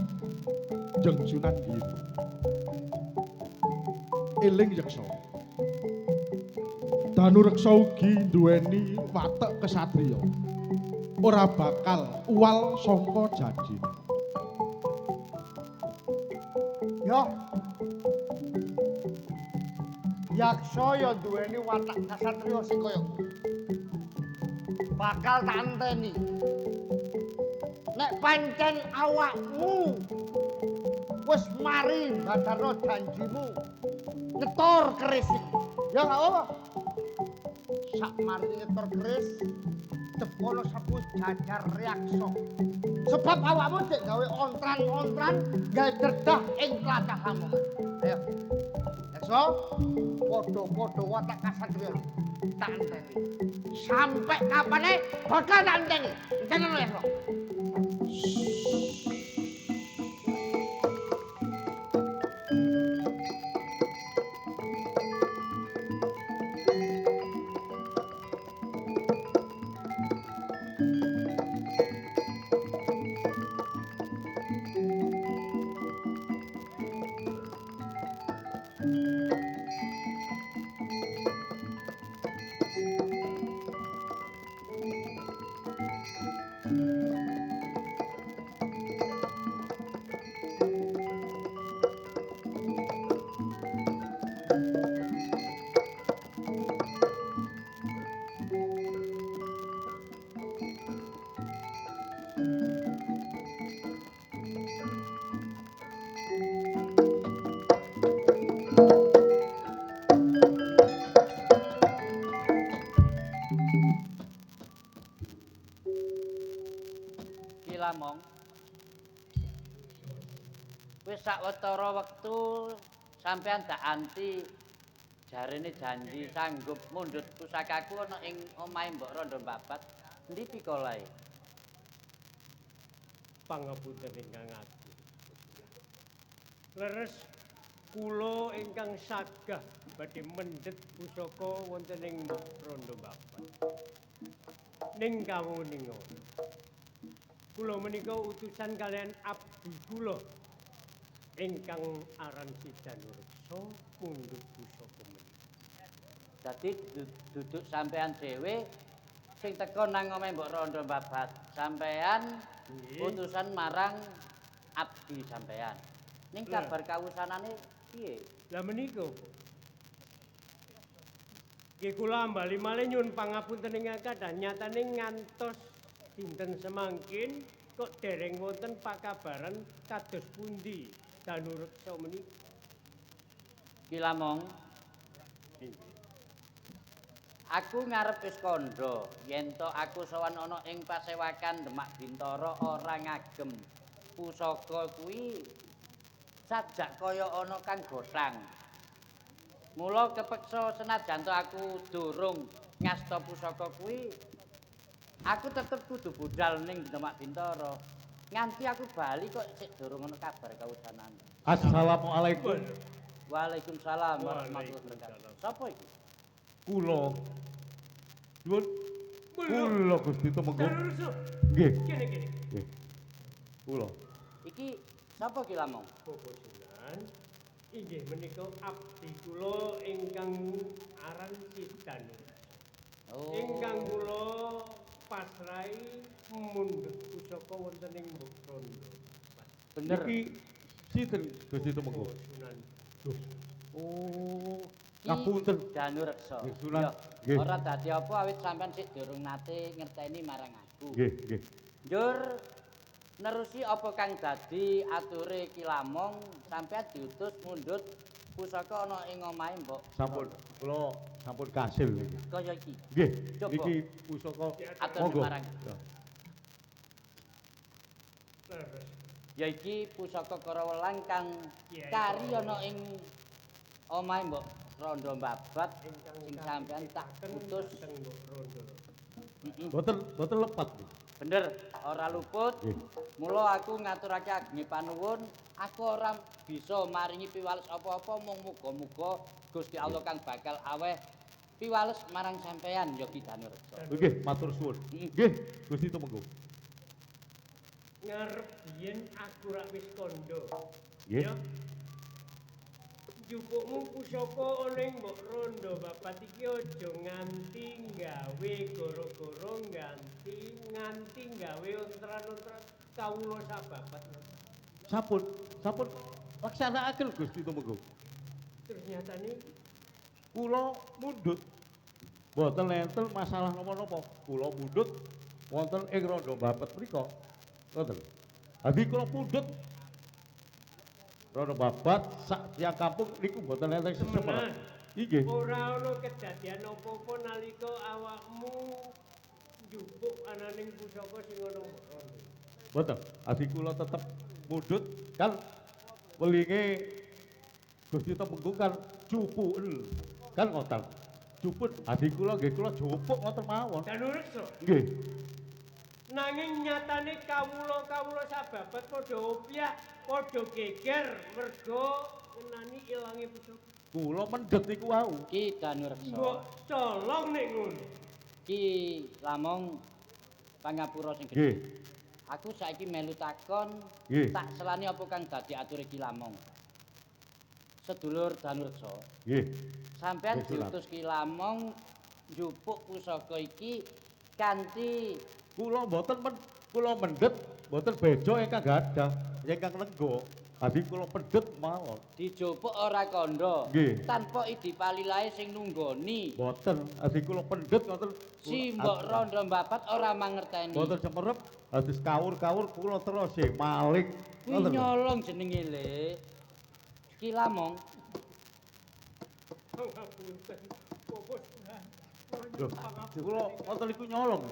Jeng Sunan Giri. Eling Yaksa. Danureksa ugi duweni watek kesatriya. Ora bakal uwal saka janjine. Yo. Yaksa ya duweni watak kasatriya sing kaya kuwi. Bakal tak enteni. Nek pancen awakmu wis mari badarno janjimu nyetor keris iki. Ya gak apa. Sak mari nyetor keris depono sapu jajar Yaksa. Sebab awakmu cek gawe ontran-ontran gawe derdah ing tlatahmu. Ayo. Yaksa, padha-padha watak kasatriya. Tak enteni. Sampai kapane bakal tak enteni. Enteni Yaksa. Wis sawetara wektu sampean dak anti jarene janji sanggup mundhut pusakaku ana ing omahe Mbok Rondo Babat. Endi pikolae? Pangapunten ingkang agung. Leres kula ingkang sagah badhe mendhet pusaka wonten ing Mbok Rondo Babat. Ning kawuninga kula menika utusan kalian abdi kula ingkang aran Sidanureksa mundhut pusaka menika. Dadi duduk sampean dhewe sing teka nang omahe Mbok Rondo Babat. Sampean utusan marang abdi sampean. Ning kabar kawusanane piye? Lah menika nggih kula bali malih nyuwun pangapunten ing kathah nyatane ngantos dinten semangkin kok dereng wonten pakabaran kados pundi Danureksa menika. Ki Lamong, aku ngarep wis kandha yen to aku sowan ana ing pasewakan Demak Bintara ora ngagem pusaka kuwi sajak kaya ana kang gothang. Mula kepeksa senajan to aku durung ngasta pusaka kuwi, aku tetep kudu budal ning Demak Bintara. Nganti aku bali kok sik durung ana kabar kawusanane. Assalamualaikum. Waalaikumsalam warahmatullahi wabarakatuh. Sapa iki? Kula. Nuwun. Kula Gusti Tumenggung. Danureksa. Nggih. Kene. Nggih. Kula. Iki sapa ki Lamong? Bapak Sunan inggih menika abdi kula ingkang aran Sidanureksa. Oh. Ingkang kula pasrahi mundhut pusaka wonten ing Mbok Rondo. Bener. Iki sinten Gusti Tumenggung? Bapak Sunan. Oh, Ki ngapunten. Danureksa. Nggih, Sunan. Ya, Nggih. ora dadi apa awit sampean sik durung nate ngerteni marang aku. Nggih, nggih. Njur nerusi apa kang dadi ature Ki Lamong sampean diutus mundhut pusaka ana ing omahe Mbok. Sampun kula sampun kasil niki. Kaya iki. Nggih, Coba. niki pusaka Atur monggo. marang. Ya. Leres. Ya iki pusaka Karawelang kang Iya, kari iya. ana ing omahe Mbok Rondo Babat Ingkang sing sampean tak utus. dhateng Mbok Rondo. Mm-mm. Boten lepat. Bener, ora luput. Nggih. Mula aku ngaturake ageng panuwun, aku ora bisa maringi piwales apa-apa mung muga-muga Gusti Allah kang bakal aweh piwales marang sampean ya Ki Danureksa. Nggih, matur suwun. Nggih, Gusti Tumenggung. Ngarep biyen aku rak wis kandha. Nggih. Ya. Jupukmu pusaka ana ing Mbok Rondo Babat iki aja nganti gawe gara-gara nganti gawe ontran-ontran kawula sababat. Sampun laksanakaken Gusti Tumenggung. Ternyata nih Kula mundhut. Mboten enten masalah napa-napa. Kula mundhut wonten ing Rondo Babat mriku. Ngoten. Dadi kula mundhut Rondo Babat sak tiyang kampung niku mboten enten sesempat. Inggih. ora ana kedadian apa-apa nalika awakmu njupuk ananing pusaka sing ana Mbok Rondo. Mboten. Adi kula tetep mundhut kan welinge Gusti Tumenggung kan cupuken. Kan ngoten. Cuput adi kula nggih kula jupuk ngoten mawon. Danureksa. Nggih. Nanging nyatane kawula sababat padha opyak, padha geger merga ngenani ilange pusaka. Kula mendhet niku wau. Ki Danureksa. Mbok colong nek ngono. Ki Lamong pangapura sing Nggih. gedhe. Aku saiki melu takon, Nggih. tak selani apa kang dadi ature Ki Lamong. Sedulur Danureksa, Nggih. sampean Nggih, Sunan. diutus Ki Lamong njupuk pusaka iki kanthi Kula mboten kula mendhet mboten beja ingkang gadah, ingkang lenggo. Dadi kula pendhet mawon. dijupuk ora kandha Nggih. tanpa idi palilahe sing nunggoni. Mboten, dadi kula pendhet ngoten. Si Mbok Rondo Babat ora mangerteni. Mboten semerep, dadi kawur-kawur kula terus maling. Kuwi nyolong jenenge Le. Ki Lamong, Pangapunten. Bapak Sunan. Lho, kula ngoten niku nyolong.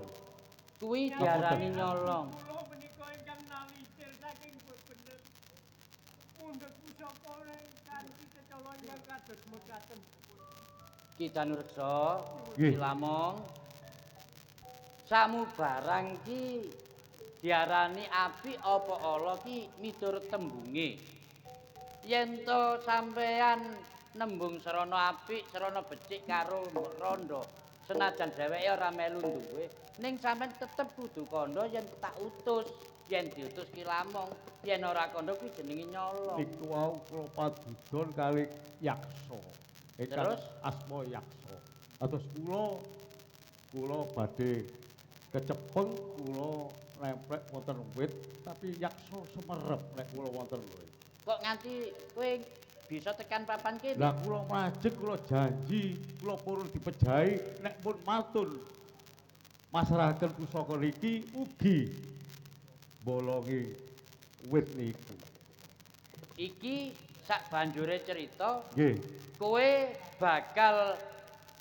kuwi diarani nyolong. Kula menika ingkang nalisir saking bener. pundhut pusaka kanthi kecolon ingkang kados mekaten. Ki Danureksa, Nggih. Ki Lamong. Samubarang ki diarani apik apa ala ki miturut tembunge. Yen to sampeyan nembung serana apik, serana becik karo Mbok Rondo, senajan dheweke ora melu duwe, ning sampeyan tetep kudu kandha yen tak utus. Yen diutus Ki Lamong, yen ora kandha kuwi jenenge nyolong. Niku wau kula padudon kalih yaksa. Terus? Asma yaksa. Atus kula badhe kecepeng kula nemplek wonten wit tapi yaksa semerep nek kula wonten wit. Kok nganti kowe bisa tekan papan kene? Lah kula majeg kula janji kula purun dipejahi nek pun matur masrahaken pusaka niki ugi bolongi wit niku. Iki sak banjure cerita Nggih. kowe bakal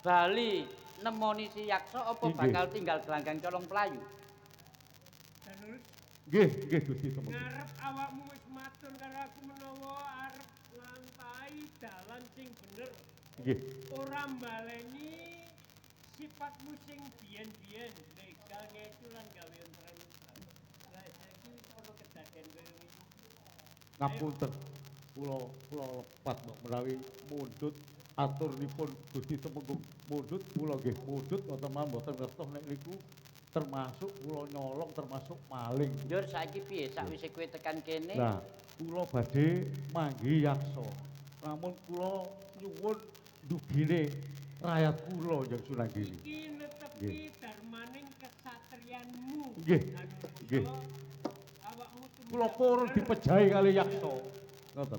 bali nemoni si yaksa apa Nggih. bakal tinggal gelanggang colong pelayu? Danurus Nggih Gusti Temenggung. ngarep awakmu wis matur karo aku menawa arep nglantahi dalan sing bener. Nggih. Ora mbaleni sifatmu sing biyen-biyen legal ngecu lan gawe ontren. Lah saiki wis ana kedaden koyo wingi. Ngapunten. Kula lepat mbok menawi mundhut aturipun Gusti Temenggung mundhut kula nggih mundhut wonten mboten ngertos nek niku termasuk kula nyolong termasuk maling. Njur saiki piye sakwise kowe tekan kene? Nah, kula badhe manggi yaksa. Namun kula nyuwun dugine rakyat kula Njang Sunanggiri. Iki netepi darmaning kesatrianmu. Nggih, nggih. Awakmu Kula purun dipejahi kali yaksa. Ngoten.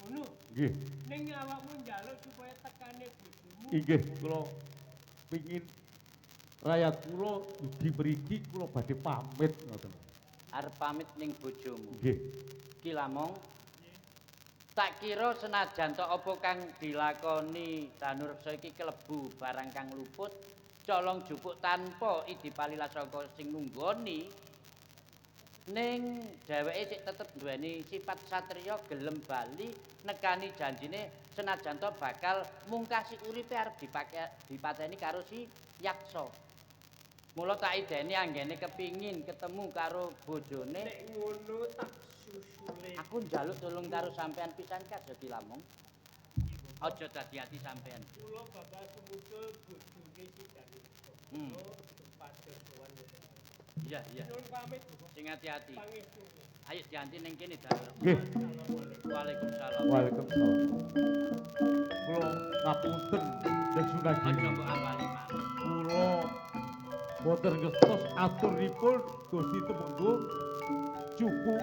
ngono. Nggih. Ning awakmu njaluk supaya tekane bojomu. Inggih kula pingin rakyat kula dugi mriki kula badhe pamit ngoten. Arep pamit ning bojomu. Nggih. Ki Lamong. Tak kira senajan to apa kang dilakoni Danureksa iki kelebu barang kang luput, colong jupuk tanpa idipalila saka sing nunggoni. Ning dheweke sik tetep duweni sifat satriya gelem bali nekani janjine senajan to bakal mungkasi uripe arep dipateni karo si yaksa. Mula tak ideni anggene kepingin ketemu karo bojone. Nek ngono tak susule. Aku njaluk tulung karo sampean pisan Ki Lamong. Aja dadi ati sampean. Kula bakal sumusul bojone si Danureksa. Hmm. Pados sowan. Iya. Nuwun pamit. Sing ati-ati. Pangestu. Ayo dianti ning kene Danureksa. Nggih. Waalaikumsalam. Waalaikumsalam. Kula ngapunten Njang Aja Sunanggiri. mbok ambali malih. Kula boten ngestos aturipun Gusti Temenggung cukup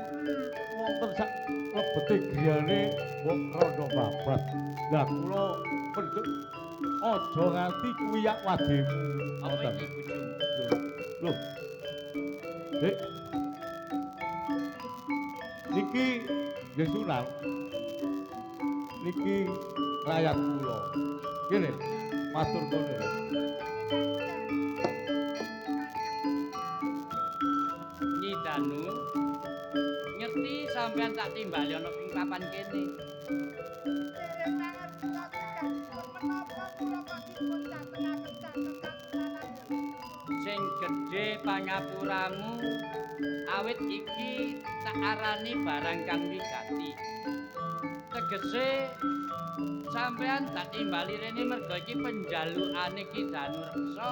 wonten sak lebete griyane Mbok Rondo babat. Lah kula pendhet aja nganti kuyak wadem. Apa Ngoten. iki bojomu? Loh. Dek. Niki nggih Sunan. Niki rakyat kula. Kene matur nuwun. Nyi Danu. Ngerti sampean tak timbali ana ing papan kene. Dereng mangan kula kedah menapa kula kok dipun catenaken catetan Sing gedhe pangapuramu awit iki tak arani barang kang wigati. Tegese sampean tak timbali rene merga iki penjalukane Ki Danureksa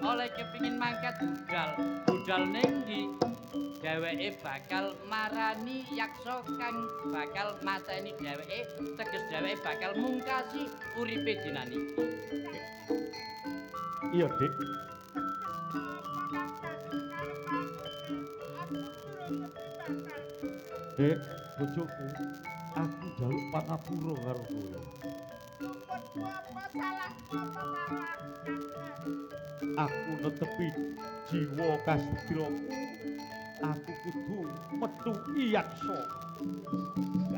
oleh kepingin mangkat budal. Budal ning ndi? Dheweke bakal marani yaksa kang bakal mateni dheweke, teges dheweke bakal mungkasi uripe dinan iki. Iya, Dik. Dek, bojoku, aku njaluk pangapura karo kowe. Aku netepi jiwa kastilaku. Aku kudu metuki yaksa.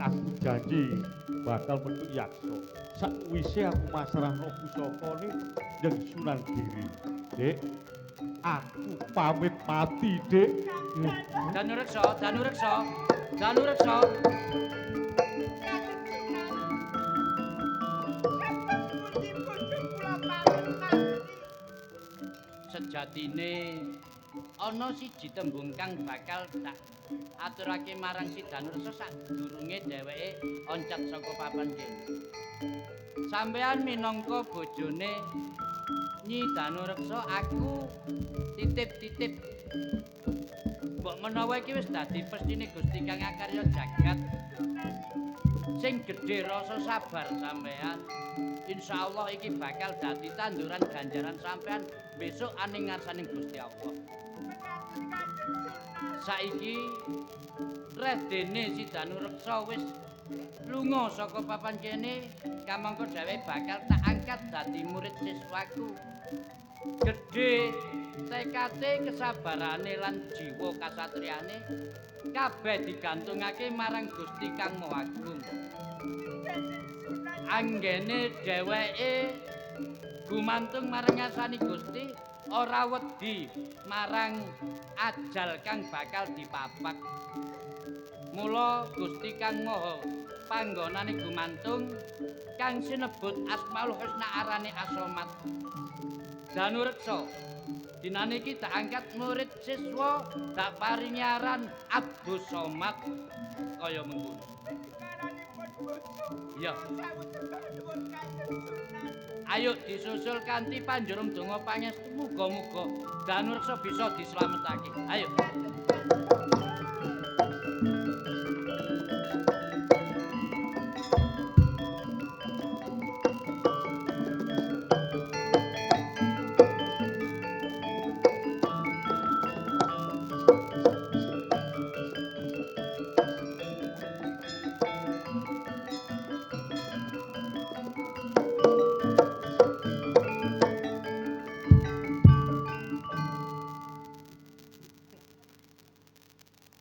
Aku janji bakal metuki yaksa. Sakwise aku masrahno pusakane Njang Sunanggiri. Dek, aku pamit mati, Dek. Danureksa. sejatine ana siji tembung kang bakal tak aturake marang si Danursa sadurunge dheweke oncat saka papan kene. Sampeyan minangka bojone Nyi Danureksa aku titip-titip. Mbok menawa iki wis dadi pestine Gusti Kang Akarya jagat sing gedhe rasa sabar sampeyan. Insyaallah iki bakal dadi tanduran ganjaran sampeyan besok aning ngarsaning Gusti Allah. Saiki redene si Danureksa wis lunga saka papan kene, kamangka dheweke bakal tak angkat dadi murid siswaku. Gedhe tekate, kesabarane lan jiwa kasatriyane kabeh digantungake marang Gusti Kang Mahagung. Anggene dheweke gumantung marang ngasani Gusti, ora wedi marang ajal kang bakal dipapak. Mula Gusti Kang Maha panggonane gumantung kang sinebut Asmaul Husna arane As-Somad. Danureksa dinane iki tak angkat murid siswa, tak paringi aran Abdus Somad kaya mengkono. Iya. Ayo disusul kanthi panjurung donga pangestu, muga-muga Danureksa bisa dislametake. Ayo.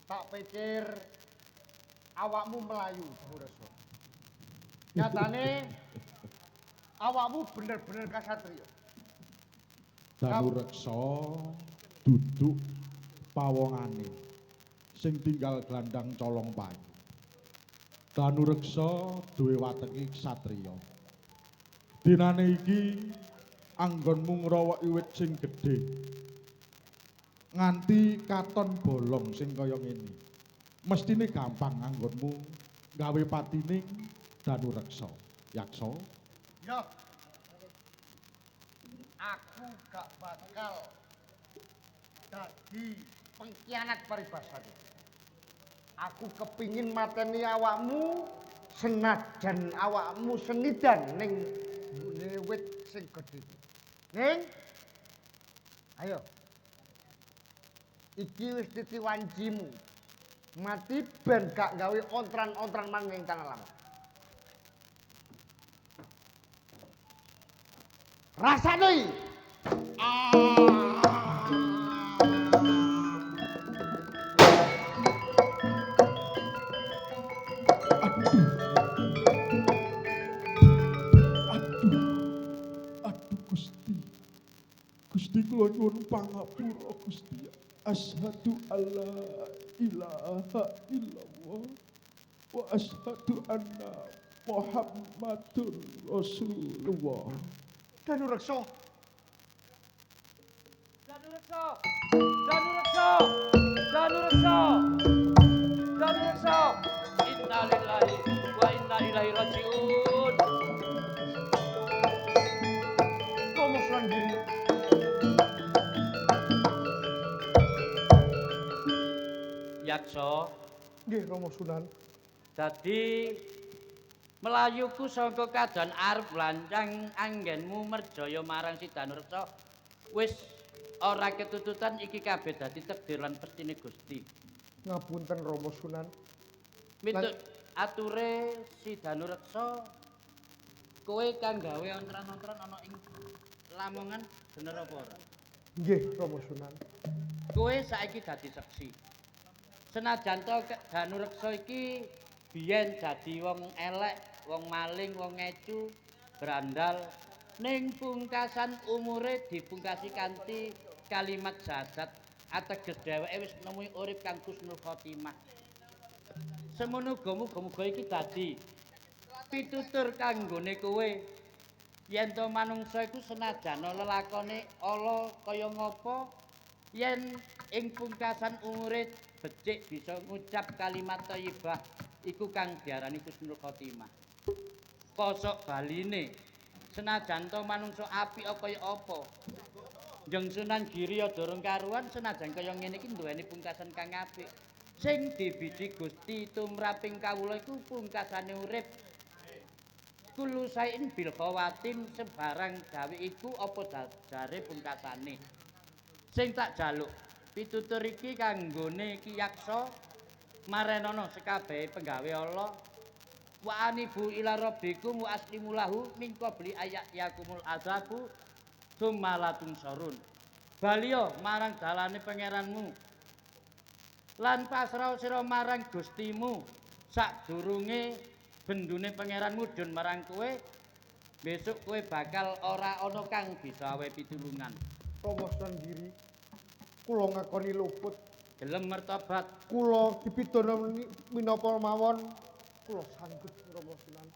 Tak pikir awakmu melayu, Danureksa. Nyatane awakmu bener-bener kasatriya. Danureksa duduk pawongane sing tinggal glandang colong payu. Danureksa duwe wateki ksatria. Dinane iki anggonmu ngrawoki wit sing gedhe. Nganti katon bolong sing kaya ngene. Mestine gampang anggonmu gawe patining Danureksa. Yaksa. Ya. Aku gak bakal dadi pengkhianat paribasane. Aku kepingin mateni awakmu senajan awakmu senidan ning nggone wit sing gedhe. Ning ayo. Iki wis titi wancimu. Mati ben gak gawe ontran-ontran maneh ning tanah lama. Rasane. Aduh Gusti. Gusti kula nyuwun pangapura Gusti. Asyhadu alla ilaha illallah wa asyhadu anna Muhammadur Rasulullah. Danureksa. Danureksa! Danureksa! Danureksa! Danureksa! Inna lillahi wa inna ilaihi rajiun. Komo Sunan. Yaksa, Nggih Rama Sunan. dadi melayuku saka kadan arep lancang anggenmu merjaya marang si Danureksa wis ora ketututan, iki kabeh dadi takdir lan pestine Gusti. Ngapunten Rama Sunan. Mituk ature si Danureksa kowe kang gawe ontran-ontran ana ing Lamongan bener apa ora? Nggih Rama Sunan. Kowe saiki dadi seksi. Senajan to Danureksa iki biyen dadi wong elek, wong maling, wong ngecu, brandal, ning pungkasan umure dipungkasi kanthi kalimat syahadat ateges dheweke wis nemui urip kang husnul khotimah. Semono muga-muga iki dadi pitutur kanggone kowe yen to manungsa iku senajan lelakone ala kaya ngapa yen ing pungkasan umure becik bisa ngucap kalimat thayyibah iku kang diarani husnul khotimah. Kosok baline senajan to manungsa apik kaya apa Jeng Sunan Giri ya durung karuan senajan kaya ngene iki duweni pungkasan kang apik. Sing dibiji Gusti tumraping kawula iku pungkasane urip. Kulu sain bil khawatim sembarang gawe iku apa jare pungkasane. Sing tak jaluk pitutur iki kanggone Ki Yaksa marenana sekabehe penggawe Allah. Wa anibu ila rabbikum wa aslimu lahu min qabli ayat yakumul azabu summalatun sorun. Baliyo marang dalane pangeranmu lan pasrah sira marang Gustimu sadurunge bendune pangeran mudhun marang kowe besok kowe bakal ora ana kang bisa awe pitulungan. Rama Sunan Giri, kula ngakoni luput. Gelem mertobat Kula dipidana minapa mawon, kula sanggup Rama Sunan.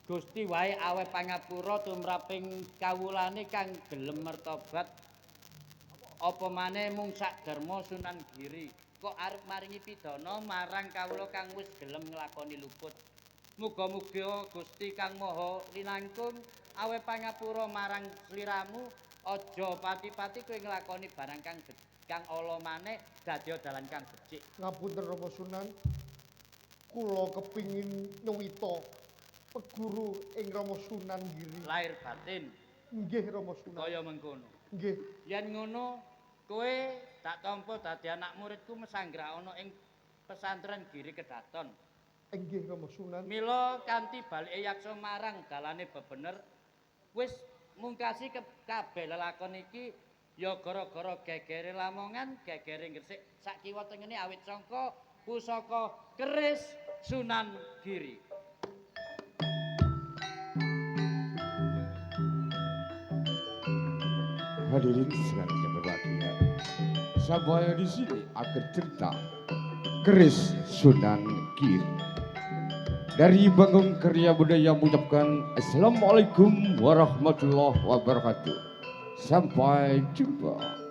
Gusti wae awe pangapura tumraping kawulane kang gelem mertobat. Apa maneh mung sak derma Sunan Giri kok arep maringi pidana marang kawula kang wis gelem nglakoni luput. Muga-muga Gusti Kang Maha Linangkung awe pangapura marang sliramu aja pati-pati kowe nglakoni barang kang ala maneh dadi dalan kang becik. Ngapunten Rama Sunan. Kula kepingin nyuwita peguru ing Rama Sunan Giri. Lahir batin Nggih Rama Sunan. kaya mengkono. Nggih. Yen ngono kowe tak tampa dadi anak muridku mesanggra ana ing pesantren Giri Kedaton. Nggih Rama Sunan. Mila kanthi balike yaksa marang dalane bebener wis mungkasi kabeh lelakon iki ya gara-gara gegere Lamongan, gegere Gresik sak kiwa tengene awit sangka pusaka keris Sunan Giri. Hadirin sekalian yang berbahagia, saya di sini akan cerita keris Sunan Giri. Dari Bangun Karya Budaya mengucapkan Assalamualaikum warahmatullahi wabarakatuh. Sampai jumpa.